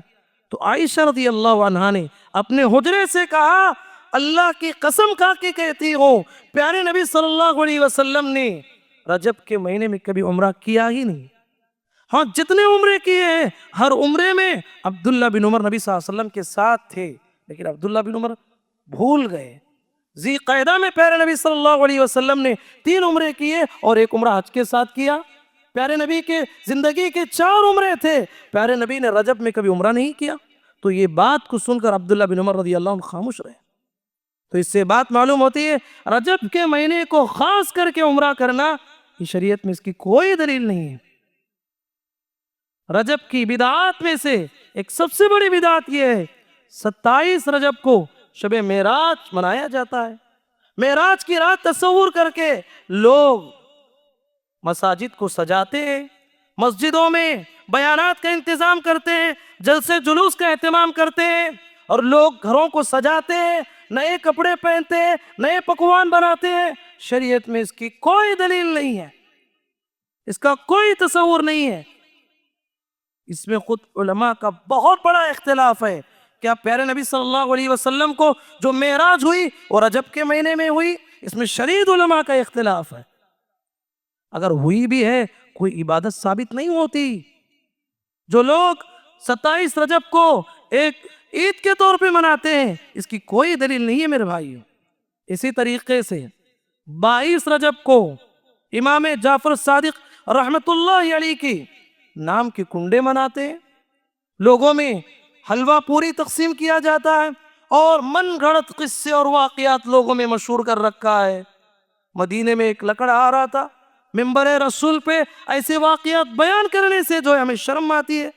تو عائشہ رضی اللہ عنہا نے اپنے حجرے سے کہا اللہ کی قسم کھا کے کہتی ہوں پیارے نبی صلی اللہ علیہ وسلم نے رجب کے مہینے میں کبھی عمرہ کیا ہی نہیں۔ ہاں جتنے عمرے کیے ہیں ہر عمرے میں عبداللہ بن عمر نبی صلی اللہ علیہ وسلم کے ساتھ تھے، لیکن عبداللہ بن عمر بھول گئے۔ ذی قعدہ میں پیارے نبی صلی اللہ علیہ وسلم نے 3 عمرے کیے اور 1 عمرہ حج کے ساتھ کیا۔ پیارے نبی کے زندگی کے 4 عمرے تھے، پیارے نبی نے رجب میں کبھی عمرہ نہیں کیا۔ تو یہ بات کو سن کر عبداللہ بن عمر رضی اللہ عنہ خاموش رہے۔ تو اس سے بات معلوم ہوتی ہے رجب کے مہینے کو خاص کر کے عمرہ کرنا یہ شریعت میں اس کی کوئی دلیل نہیں ہے۔ رجب کی بدعات میں سے ایک سب سے بڑی بدعت یہ ہے 27 رجب کو شب معراج منایا جاتا ہے۔ معراج کی رات تصور کر کے لوگ مساجد کو سجاتے ہیں، مسجدوں میں بیانات کا انتظام کرتے ہیں، جلسے جلوس کا اہتمام کرتے ہیں، اور لوگ گھروں کو سجاتے ہیں، نئے کپڑے پہنتے ہیں، نئے پکوان بناتے ہیں۔ شریعت میں اس کی کوئی دلیل نہیں ہے، اس کا کوئی تصور نہیں ہے۔ اس میں خود علماء کا بہت بڑا اختلاف ہے۔ کیا پیارے نبی صلی اللہ علیہ وسلم کو جو معراج ہوئی اور رجب کے مہینے میں ہوئی؟ اس میں شدید علماء کا اختلاف ہے۔ اگر ہوئی بھی ہے کوئی عبادت ثابت نہیں ہوتی۔ جو لوگ 27 رجب کو ایک عید کے طور پہ مناتے ہیں اس کی کوئی دلیل نہیں ہے میرے بھائیو۔ اسی طریقے سے 22 رجب کو امام جعفر صادق رحمت اللہ علیہ کی نام کے کنڈے مناتے ہیں، لوگوں میں حلوہ پوری تقسیم کیا جاتا ہے، اور من گھڑت قصے اور واقعات لوگوں میں مشہور کر رکھا ہے۔ مدینے میں ایک لکڑا آ رہا تھا، ممبر رسول پہ ایسے واقعات بیان کرنے سے جو ہے ہمیں شرم آتی ہے۔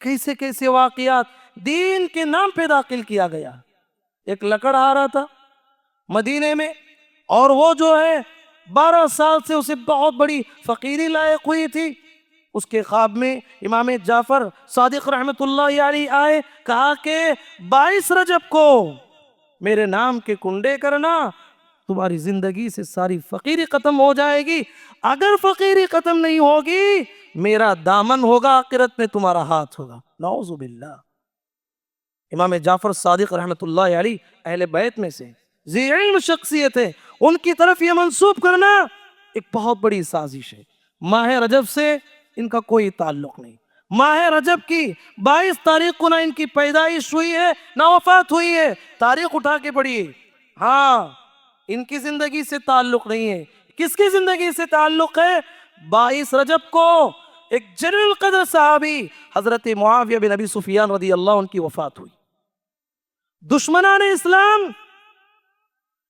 کیسے کیسے واقعات دین کے نام پہ داخل کیا گیا۔ ایک لکڑ آ رہا تھا مدینے میں، اور وہ جو ہے 12 سال سے اسے بہت بڑی فقیری لائق ہوئی تھی۔ اس کے خواب میں امام جعفر صادق رحمت اللہ علیہ آئے، کہا کہ 22 رجب کو میرے نام کے کنڈے کرنا، تمہاری زندگی سے ساری فقیری ختم ہو جائے گی۔ اگر فقیری ختم نہیں ہوگی میرا دامن ہوگا، آخرت میں تمہارا ہاتھ ہوگا۔ نعوذ باللہ۔ امام جعفر صادق رحمت اللہ علیہ اہل بیت میں سے ذی علم شخصیت ہے، ان کی طرف یہ منسوب کرنا ایک بہت بڑی سازش ہے۔ ماہ رجب سے ان کا کوئی تعلق نہیں۔ ماہ رجب کی 22 تاریخ کو نہ ان کی پیدائش ہوئی ہے نہ وفات ہوئی ہے، تاریخ اٹھا کے پڑھیے۔ ہاں ان کی زندگی سے تعلق نہیں ہے۔ کس کی زندگی سے تعلق ہے؟ 22 رجب کو ایک جلیل القدر صحابی حضرت معاویہ بن ابی سفیان رضی اللہ عنہ کی وفات ہوئی۔ دشمنان اسلام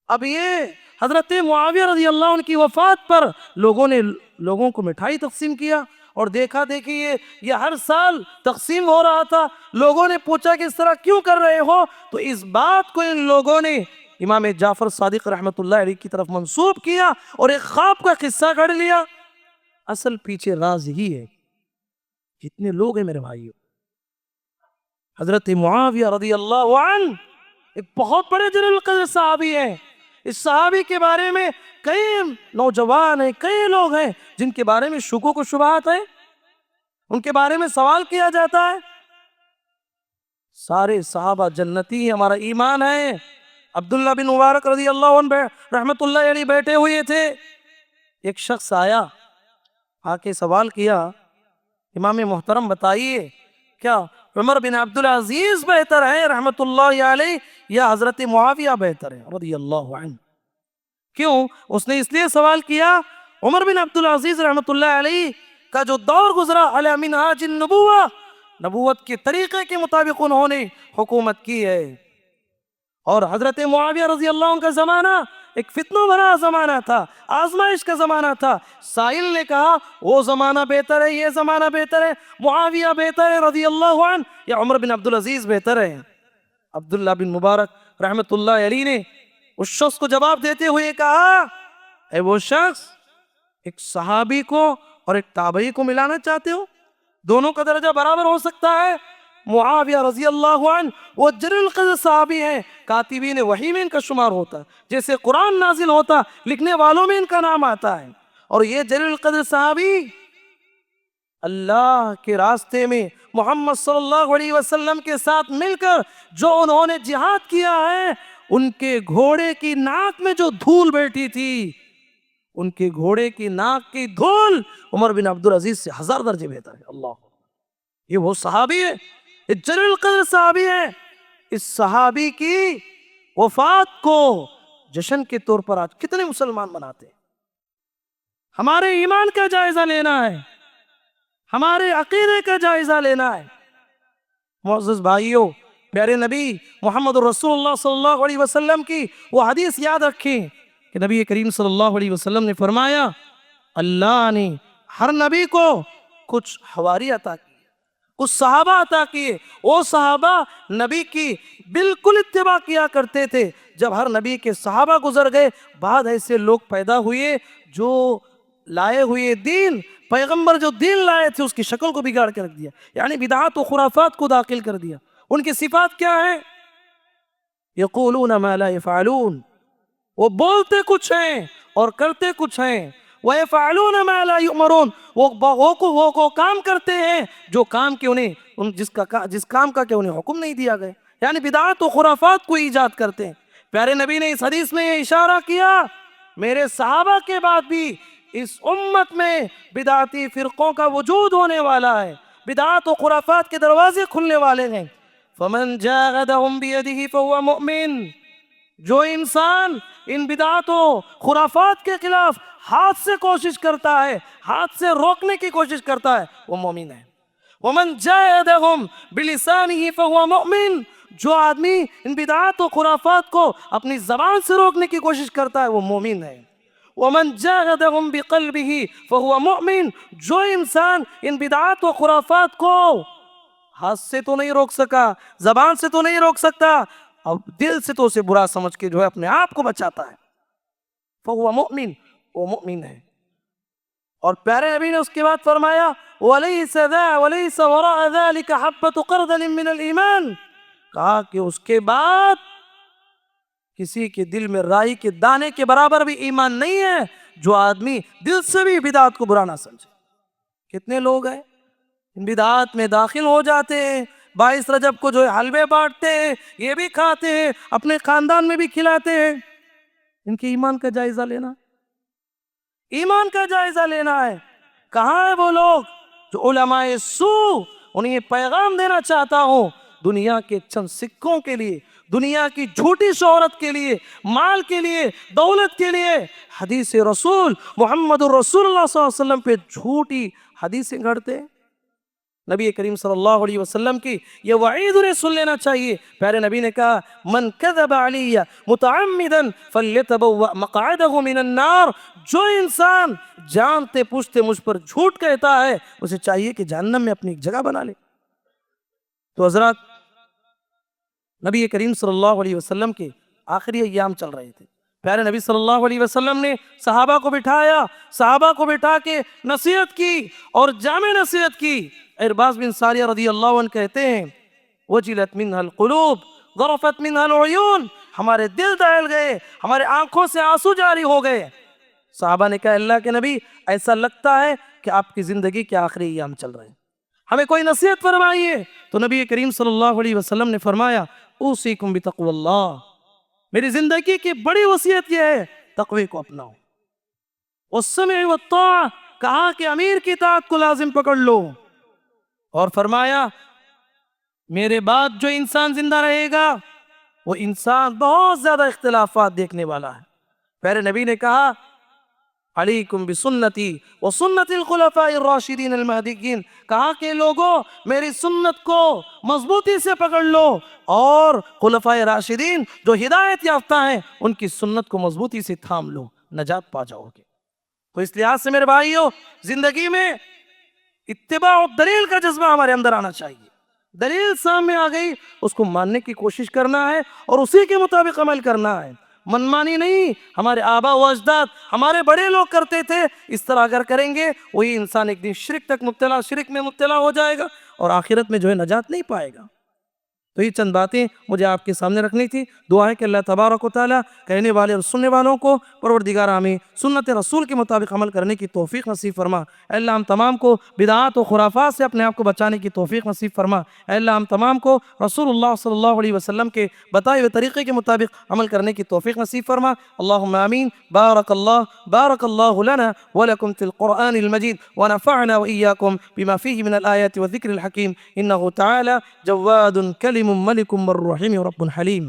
اب یہ حضرت معاویہ رضی اللہ عنہ کی وفات پر لوگوں کو مٹھائی تقسیم کیا، اور دیکھا دیکھیے یہ ہر سال تقسیم ہو رہا تھا۔ لوگوں نے پوچھا کہ اس طرح کیوں کر رہے ہو؟ تو اس بات کو ان لوگوں نے امام جعفر صادق رحمت اللہ علیہ کی طرف منسوب کیا اور ایک خواب کا قصہ گھڑ لیا۔ اصل پیچھے راز یہی ہے۔ کتنے لوگ ہیں میرے بھائیو، حضرت معاویہ رضی اللہ عنہ ایک بہت بڑے جلیل القدر صحابی ہیں۔ اس صحابی کے بارے میں کئی نوجوان ہیں، کئی لوگ ہیں جن کے بارے میں شکوک و شبہات ہیں، ان کے بارے میں سوال کیا جاتا ہے۔ سارے صحابہ جنتی، ہمارا ایمان ہے۔ عبداللہ بن مبارک رضی اللہ عنہ رحمت اللہ علیہ بیٹھے ہوئے تھے، ایک شخص آیا، آ کے سوال کیا، امام محترم بتائیے کیا عمر بن عبدالعزیز بہتر ہے رحمت اللہ علیہ یا حضرت معاویہ بہتر ہے رضی اللہ عنہ؟ کیوں؟ اس نے اس لیے سوال کیا، عمر بن عبدالعزیز رحمت اللہ علیہ کا جو دور گزرا علی منہاج النبوہ، نبوت کے طریقے کے مطابق انہوں نے حکومت کی ہے، اور حضرت معاویہ رضی اللہ عنہ کا زمانہ ایک فتنوں بھرا زمانہ تھا، آزمائش کا زمانہ تھا۔ سائل نے کہا وہ زمانہ بہتر ہے، یہ زمانہ بہتر ہے، معاویہ بہتر ہے رضی اللہ عنہ یا عمر بن عبدالعزیز بہتر ہے؟ عبداللہ بن مبارک رحمت اللہ علیہ نے اس شخص کو جواب دیتے ہوئے کہا، اے وہ شخص، ایک صحابی کو اور ایک تابعی کو ملانا چاہتے ہو؟ دونوں کا درجہ برابر ہو سکتا ہے؟ معاویہ رضی اللہ عنہ وہ جلیل القدر صحابی ہیں، کاتبین وحی میں ان کا شمار ہوتا، جیسے قرآن نازل ہوتا لکھنے والوں میں ان کا نام آتا ہے۔ اور یہ جلیل القدر صحابی اللہ کے راستے میں محمد صلی اللہ علیہ وسلم کے ساتھ مل کر جو انہوں نے جہاد کیا ہے، ان کے گھوڑے کی ناک میں جو دھول بیٹھی تھی، ان کے گھوڑے کی ناک کی دھول عمر بن عبدالعزیز سے 1000 درجے بہتر ہے۔ اللہ، یہ وہ صحابی ہے، یہ جلیل القدر صحابی ہے۔ اس صحابی کی وفات کو جشن کے طور پر آج کتنے مسلمان مناتے ہیں؟ ہمارے ایمان کا جائزہ لینا ہے، ہمارے عقیدے کا جائزہ لینا ہے۔ معزز بھائیوں، پیارے نبی محمد رسول اللہ صلی اللہ علیہ وسلم کی وہ حدیث یاد رکھیں کہ نبی کریم صلی اللہ علیہ وسلم نے فرمایا، اللہ نے ہر نبی کو کچھ حواری عطا کیے، کچھ صحابہ عطا کیے۔ وہ صحابہ نبی کی بالکل اتباع کیا کرتے تھے۔ جب ہر نبی کے صحابہ گزر گئے، بعد ایسے لوگ پیدا ہوئے جو لائے ہوئے دین، پیغمبر جو دین لائے تھے اس کی شکل کو بگاڑ کے رکھ دیا، یعنی بدعات و خرافات کو داخل کر دیا۔ ان کی صفات کیا ہے؟ یقولون ما لا یفعلون، وہ بولتے کچھ ہیں اور کرتے کچھ ہیں۔ وَيَفْعَلُونَ مَا لَا يُؤْمَرُونَ، وہ کام کرتے ہیں جو کام کے انہیں جس کام کا کہ انہیں حکم نہیں دیا گیا، یعنی بدعات و خرافات کو ایجاد کرتے ہیں۔ پیارے نبی نے اس حدیث میں یہ اشارہ کیا، میرے صحابہ کے بعد بھی اس امت میں بدعاتی فرقوں کا وجود ہونے والا ہے، بدعات و خرافات کے دروازے کھلنے والے ہیں۔ فَمَنْ جَاهَدَهُمْ بِيَدِهِ فَهُوَ مُؤْمِنٌ، جو انسان ان بدعات و خرافات کے خلاف ہاتھ سے کوشش کرتا ہے، ہاتھ سے روکنے کی کوشش کرتا ہے، وہ مومن ہے۔ وَمَنْ جَاهَدَهُمْ بِلِسَانِهِ فَهُوَ مُؤْمِنٌ، جو آدمی ان بدعات و خرافات کو اپنی زبان سے روکنے کی کوشش کرتا ہے وہ مومن ہے۔ وَمَنْ جَاهَدَهُمْ بِقَلْبِهِ فَهُوَ مُؤْمِنٌ، جو انسان ان بدعات و خرافات کو ہاتھ سے تو نہیں روک سکا، زبان سے تو نہیں روک سکتا، اب دل سے تو اسے برا سمجھ کے جو ہے اپنے آپ کو بچاتا ہے، فَهُوَ مُؤْمِن، وہ مؤمن ہے۔ اور پیارے نبی نے اس کے بعد فرمایا وَلَيْسَ وَرَاءَ ذَلِكَ حَبَّةُ قَرْدَلٍ مِّنَ الْإِيمَانِ، کہا کہ اس کے بعد کسی کے دل میں رائی کے دانے کے برابر بھی ایمان نہیں ہے جو آدمی دل سے بھی بدعات کو برا نہ سمجھے۔ کتنے لوگ ہیں ان بدعات میں داخل ہو جاتے ہیں، 22 رجب کو جو ہے حلوے بانٹتے ہیں، یہ بھی کھاتے ہیں، اپنے خاندان میں بھی کھلاتے ہیں۔ ان کے ایمان کا جائزہ لینا، ایمان کا جائزہ لینا ہے۔ کہاں ہیں وہ لوگ جو علماء سو انہیں یہ پیغام دینا چاہتا ہوں، دنیا کے چند سکوں کے لیے، دنیا کی جھوٹی شہرت کے لیے، مال کے لیے، دولت کے لیے حدیث رسول محمد رسول اللہ صلی اللہ علیہ وسلم پہ جھوٹی حدیثیں گھڑتے ہیں۔ نبی کریم صلی اللہ علیہ وسلم کی یہ وعید انہیں سن لینا چاہیے۔ پیارے نبی نے کہا من کذب علی متعمدا فلیتبوأ مقعدہ من النار، جو انسان جانتے پوچھتے مجھ پر جھوٹ کہتا ہے اسے چاہیے کہ جہنم میں اپنی ایک جگہ بنا لے۔ تو حضرات، نبی کریم صلی اللہ علیہ وسلم کے آخری ایام چل رہے تھے، پیارے نبی صلی اللہ علیہ وسلم نے صحابہ کو بٹھایا، صحابہ کو بٹھا کے نصیحت کی اور جامع نصیحت کی۔ ارباز بن ساریہ رضی اللہ عنہ کہتے ہیں وجلت منها القلوب ذرفت منها العیون، ہمارے دل دہل گئے، ہمارے آنکھوں سے آنسو جاری ہو گئے۔ صحابہ نے کہا اللہ کے نبی ایسا لگتا ہے کہ آپ کی زندگی کے آخری ایام چل رہے ہیں، ہمیں کوئی نصیحت فرمائیے۔ تو نبی کریم صلی اللہ علیہ وسلم نے فرمایا اوصیکم بتقوی اللہ، میری زندگی کی بڑی وصیت یہ ہے تقوی کو اپناؤ۔ والسمع والطاعہ، کہا کہ امیر کی اطاعت کو لازم پکڑ لو، اور فرمایا میرے بعد جو انسان زندہ رہے گا وہ انسان بہت زیادہ اختلافات دیکھنے والا ہے۔ پیارے نبی نے کہا علیکم بسنتی وسنت الخلفاء الراشدین المہدیین، کہا کہ لوگوں میری سنت کو مضبوطی سے پکڑ لو اور خلفاء راشدین جو ہدایت یافتہ ہیں ان کی سنت کو مضبوطی سے تھام لو، نجات پا جاؤ گے۔ تو اس لحاظ سے میرے بھائیوں، زندگی میں اتباع الدلیل کا جذبہ ہمارے اندر آنا چاہیے۔ دلیل سامنے آ گئی اس کو ماننے کی کوشش کرنا ہے اور اسی کے مطابق عمل کرنا ہے، منمانی نہیں۔ ہمارے آبا و اجداد، ہمارے بڑے لوگ کرتے تھے، اس طرح اگر کریں گے وہی انسان ایک دن شرک میں مبتلا ہو جائے گا اور آخرت میں جو ہے نجات نہیں پائے گا۔ تو یہ چند باتیں مجھے آپ کے سامنے رکھنی تھی۔ دعا ہے کہ اللہ تبارک و تعالیٰ کہنے والے اور سننے والوں کو پروردگار ہمیں سنت رسول کے مطابق عمل کرنے کی توفیق نصیب فرما۔ اے اللہ ہم تمام کو بدعات و خرافات سے اپنے آپ کو بچانے کی توفیق نصیب فرما۔ اے اللہ ہم تمام کو رسول اللہ صلی اللہ علیہ وسلم کے بتائے ہوئے طریقے کے مطابق عمل کرنے کی توفیق نصیب فرما۔ اللہم آمین۔ بارک اللہ لنا ولکم فی القرآن المجید ونفعنا وإیاکم بما فیہ من الآیات والذکر الحکیم انہ تعالی جواد کلیم ملک الرحیم رب حلیم۔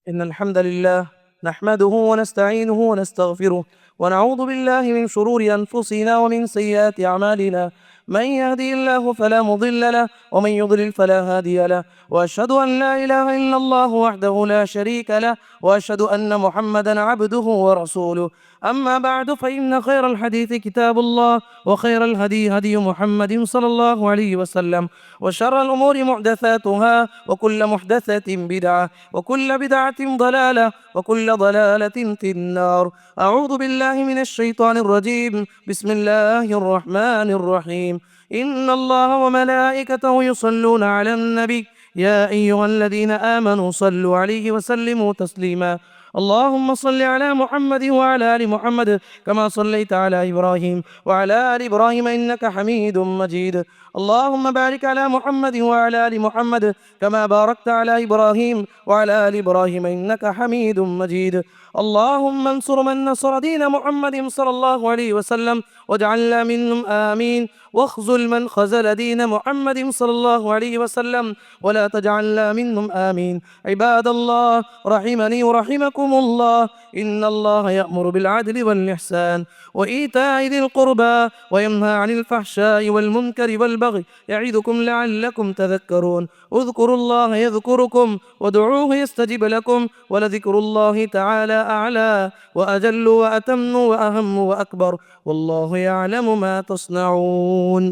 ان الحمد للہ نحمده ونستعینه ونستغفره ونعوذ بالله من شرور انفسنا ومن سیئات اعمالنا من يهدي الله فلا مضل له ومن يضلل فلا هادي له واشهد ان لا اله الا الله وحده لا شريك له واشهد ان محمدا عبده ورسوله اما بعد فان خير الحديث كتاب الله وخير الهدي هدي محمد صلى الله عليه وسلم وشر الامور محدثاتها وكل محدثة بدعة وكل بدعة ضلالة وكل ضلالة في النار اعوذ بالله من الشيطان الرجيم بسم الله الرحمن الرحيم ان الله وملائكته يصلون على النبي يا ايها الذين امنوا صلوا عليه وسلموا تسليما اللهم صل على محمد وعلى آل محمد كما صليت على إبراهيم وعلى آل إبراهيم إنك حميد مجيد اللهم بارك على محمد وعلى آل محمد كما باركت على إبراهيم وعلى آل إبراهيم إنك حميد مجيد اللهم انصر من نصر دين محمد صلى الله عليه وسلم واجعلنا منهم آمين واخذل من خذل دين محمد صلى الله عليه وسلم ولا تجعلنا منهم آمين عباد الله رحمني ورحمكم الله إن الله يأمر بالعدل والإحسان وإيتاء ذي القربى وينهى عن الفحشاء والمنكر والبغي يعظكم لعلكم تذكرون اذكروا الله يذكركم وادعوه يستجب لكم ولذكر الله تعالى أعلى وأجل وأتم وأهم وأكبر والله يعلم ما تصنعون۔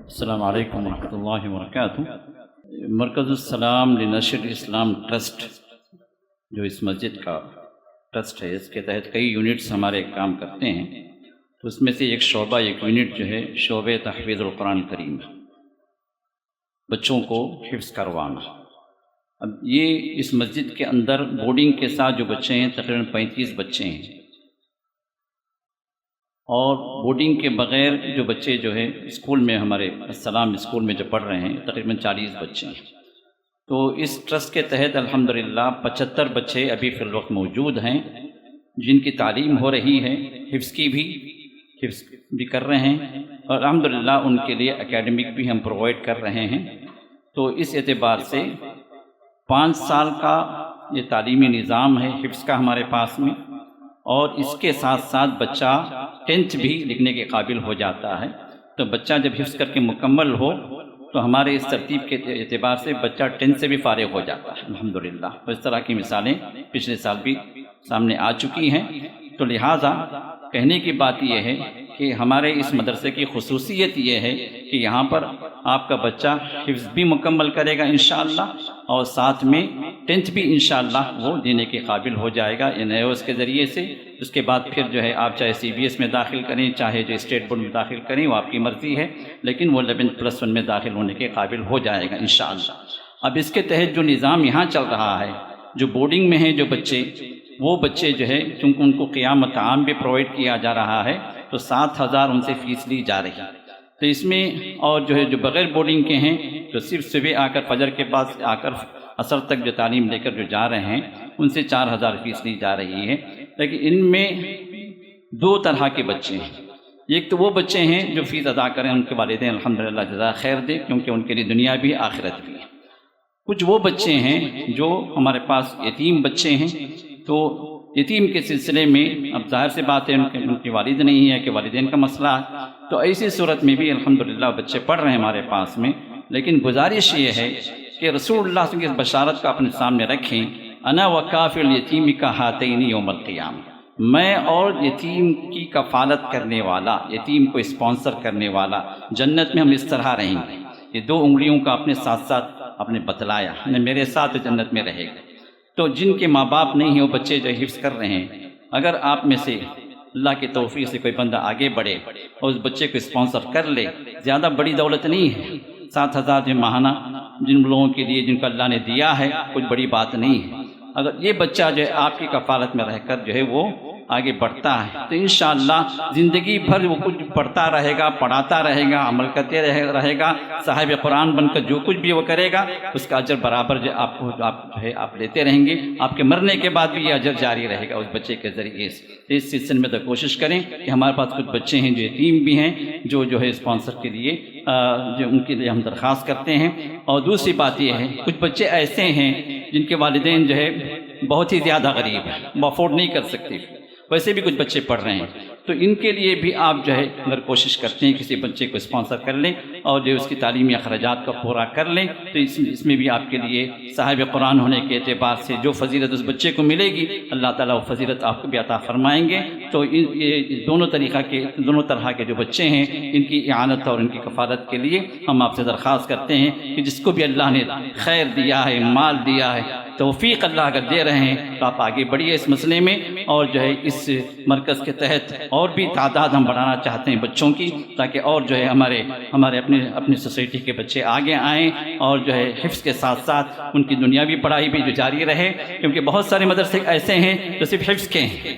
السلام علیکم ورحمۃ اللہ وبرکاتہ۔ مرکز السلام لنشر اسلام ٹرسٹ جو اس مسجد کا ٹرسٹ ہے، اس کے تحت کئی یونٹس ہمارے کام کرتے ہیں، تو اس میں سے ایک شعبہ، ایک یونٹ جو ہے شعبہ تحفیظ القرآن کریم، بچوں کو حفظ کروانا۔ اب یہ اس مسجد کے اندر بورڈنگ کے ساتھ جو بچے ہیں تقریباً 35 بچے ہیں، اور بورڈنگ کے بغیر جو بچے جو ہے اسکول میں ہمارے السلام اسکول میں جو پڑھ رہے ہیں تقریباً 40 بچے ہیں۔ تو اس ٹرسٹ کے تحت الحمدللہ 75 بچے ابھی فی الوقت موجود ہیں جن کی تعلیم ہو رہی ہے، حفظ بھی کر رہے ہیں، اور الحمدللہ ان کے لیے اکیڈمک بھی ہم پرووائڈ کر رہے ہیں۔ تو اس اعتبار سے 5 سال کا یہ تعلیمی نظام ہے حفظ کا ہمارے پاس میں، اور اس کے ساتھ ساتھ بچہ 10th بھی لکھنے کے قابل ہو جاتا ہے۔ تو بچہ جب حفظ کر کے مکمل ہو تو ہمارے اس ترتیب کے اعتبار سے بچہ 10th سے بھی فارغ ہو جاتا ہے الحمدللہ۔ تو اس طرح کی مثالیں پچھلے سال بھی سامنے آ چکی ہیں۔ تو لہٰذا کہنے کی بات یہ ہے کہ ہمارے اس مدرسے کی خصوصیت یہ ہے کہ یہاں پر آپ کا بچہ حفظ بھی مکمل کرے گا انشاءاللہ، اور ساتھ میں 10th بھی انشاءاللہ وہ دینے کے قابل ہو جائے گا NIOS کے ذریعے سے۔ اس کے بعد پھر جو ہے آپ چاہے CBS میں داخل کریں، چاہے جو اسٹیٹ بورڈ میں داخل کریں، وہ آپ کی مرضی ہے، لیکن وہ 11+1 میں داخل ہونے کے قابل ہو جائے گا انشاءاللہ۔ اب اس کے تحت جو نظام یہاں چل رہا ہے، جو بورڈنگ میں ہیں جو بچے، وہ بچے جو ہے چونکہ ان کو قیام طعام بھی پرووائڈ کیا جا رہا ہے، تو 7,000 ان سے فیس لی جا رہی ہے۔ تو اس میں اور جو ہے جو بغیر بورڈنگ کے ہیں، جو صرف صبح آ کر فجر کے بعد آ کر عصر تک جو تعلیم لے کر جو جا رہے ہیں، ان سے 4,000 فیس لی جا رہی ہے۔ لیکن ان میں 2 طرح کے بچے ہیں۔ ایک تو وہ بچے ہیں جو فیس ادا کریں، ان کے والدین الحمدللہ جزا خیر دے، کیونکہ ان کے لیے دنیا بھی آخرت بھی ہے۔ کچھ وہ بچے ہیں جو ہمارے پاس یتیم بچے ہیں، تو یتیم کے سلسلے میں اب ظاہر سی بات ہے ان کی والد نہیں ہے کہ والدین کا مسئلہ ہے، تو ایسی صورت میں بھی الحمدللہ بچے پڑھ رہے ہیں ہمارے پاس میں۔ لیکن گزارش یہ ہے کہ رسول اللہ صلی اللہ علیہ وسلم کی اس بشارت کو اپنے سامنے رکھیں، انا وکافل الیتیم کا ہاتین یوم القیامہ، میں اور یتیم کی کفالت کرنے والا، یتیم کو اسپانسر کرنے والا جنت میں ہم اس طرح رہیں گے۔ یہ 2 انگلیوں کا اپنے ساتھ ساتھ اپنے بتلایا، میرے ساتھ جنت میں رہے گا۔ تو جن کے ماں باپ نہیں ہیں وہ بچے جو حفظ کر رہے ہیں، اگر آپ میں سے اللہ کی توفیق سے کوئی بندہ آگے بڑھے اور اس بچے کو اسپانسر کر لے، زیادہ بڑی دولت نہیں ہے، 7,000 جو ماہانہ جن لوگوں کے لیے جن کو اللہ نے دیا ہے کچھ بڑی بات نہیں ہے۔ اگر یہ بچہ جو ہے آپ کی کفالت میں رہ کر جو ہے وہ آگے بڑھتا ہے تو انشاءاللہ زندگی بھر وہ کچھ پڑھتا رہے گا، پڑھاتا رہے گا، عمل کرتے رہے گا، صاحب قرآن بن کر جو کچھ بھی وہ کرے گا اس کا اجر برابر جو آپ لیتے رہیں گے، آپ کے مرنے کے بعد بھی یہ اجر جاری رہے گا اس بچے کے ذریعے سے۔ اس سلسلے میں تو کوشش کریں کہ ہمارے پاس کچھ بچے ہیں جو یتیم بھی ہیں جو ہے اسپانسر کے لیے جو ان کے لیے ہم درخواست کرتے ہیں۔ اور دوسری بات یہ ہے کچھ بچے ایسے ہیں جن کے والدین جو ہے بہت ہی زیادہ غریب ہیں، وہ افورڈ نہیں کر سکتے، ویسے بھی کچھ بچے پڑھ رہے ہیں، تو ان کے لیے بھی آپ جو ہے اگر کوشش کرتے ہیں کسی بچے کو اسپانسر کر لیں اور جو اس کی تعلیمی اخراجات کا پورا کر لیں تو اس میں بھی آپ کے لیے صاحب قرآن ہونے کے اعتبار سے جو فضیلت اس بچے کو ملے گی اللہ تعالیٰ وہ فضیلت آپ کو بھی عطا فرمائیں گے۔ تو یہ دونوں طرح کے جو بچے ہیں ان کی اعانت اور ان کی کفالت کے لیے ہم آپ سے درخواست کرتے ہیں کہ جس کو بھی اللہ نے خیر دیا ہے، مال دیا ہے، توفیق اللہ اگر دے رہے ہیں تو آپ آگے بڑھیے اس مسئلے میں، اور جو ہے اس مرکز کے تحت اور بھی تعداد ہم بڑھانا چاہتے ہیں بچوں کی، تاکہ اور جو ہے ہمارے اپنی سوسائٹی کے بچے آگے آئیں اور جو ہے حفظ کے ساتھ ساتھ ان کی دنیاوی پڑھائی بھی جو جاری رہے، کیونکہ بہت سارے مدرسے ایسے ہیں جو صرف حفظ کے ہیں،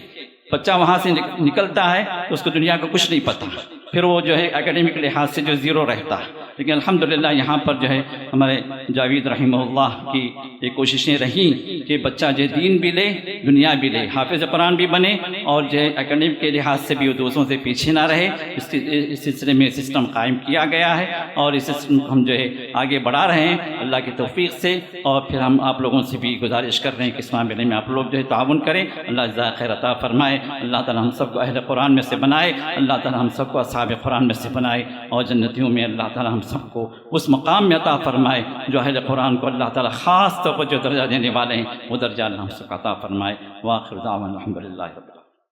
بچہ وہاں سے نکلتا ہے تو اس کو دنیا کا کچھ نہیں پتہ، پھر وہ جو ہے اکیڈمک لحاظ سے جو زیرو رہتا ہے۔ لیکن الحمدللہ یہاں پر جو ہے ہمارے جاوید رحمہ اللہ کی یہ کوششیں رہیں کہ بچہ جو دین بھی لے، دنیا بھی لے، حافظ قرآن بھی بنے اور جو ہے اکیڈمک کے لحاظ سے بھی وہ دوستوں سے پیچھے نہ رہے۔ اس سلسلے میں سسٹم قائم کیا گیا ہے اور اس سسٹم کو ہم جو ہے آگے بڑھا رہے ہیں اللہ کی توفیق سے، اور پھر ہم آپ لوگوں سے بھی گزارش کر رہے ہیں کہ اس معاملے میں آپ لوگ جو ہے تعاون کریں، اللہ جزائے خیر عطا فرمائے، اللہ تعالی ہم سب کو اہل قرآن میں سے بنائے، اللہ تعالی ہم سب کو اصحاب قرآن میں سے بنائے، اور جنتیوں میں اللہ تعالی ہم سب کو اس مقام میں عطا فرمائے جو اہل قرآن کو اللہ تعالی خاص طور پر جو درجہ دینے والے ہیں وہ درجہ اللہ ہم سب کو عطا فرمائے۔ وآخر دعوانا الحمدللہ رب العالمین۔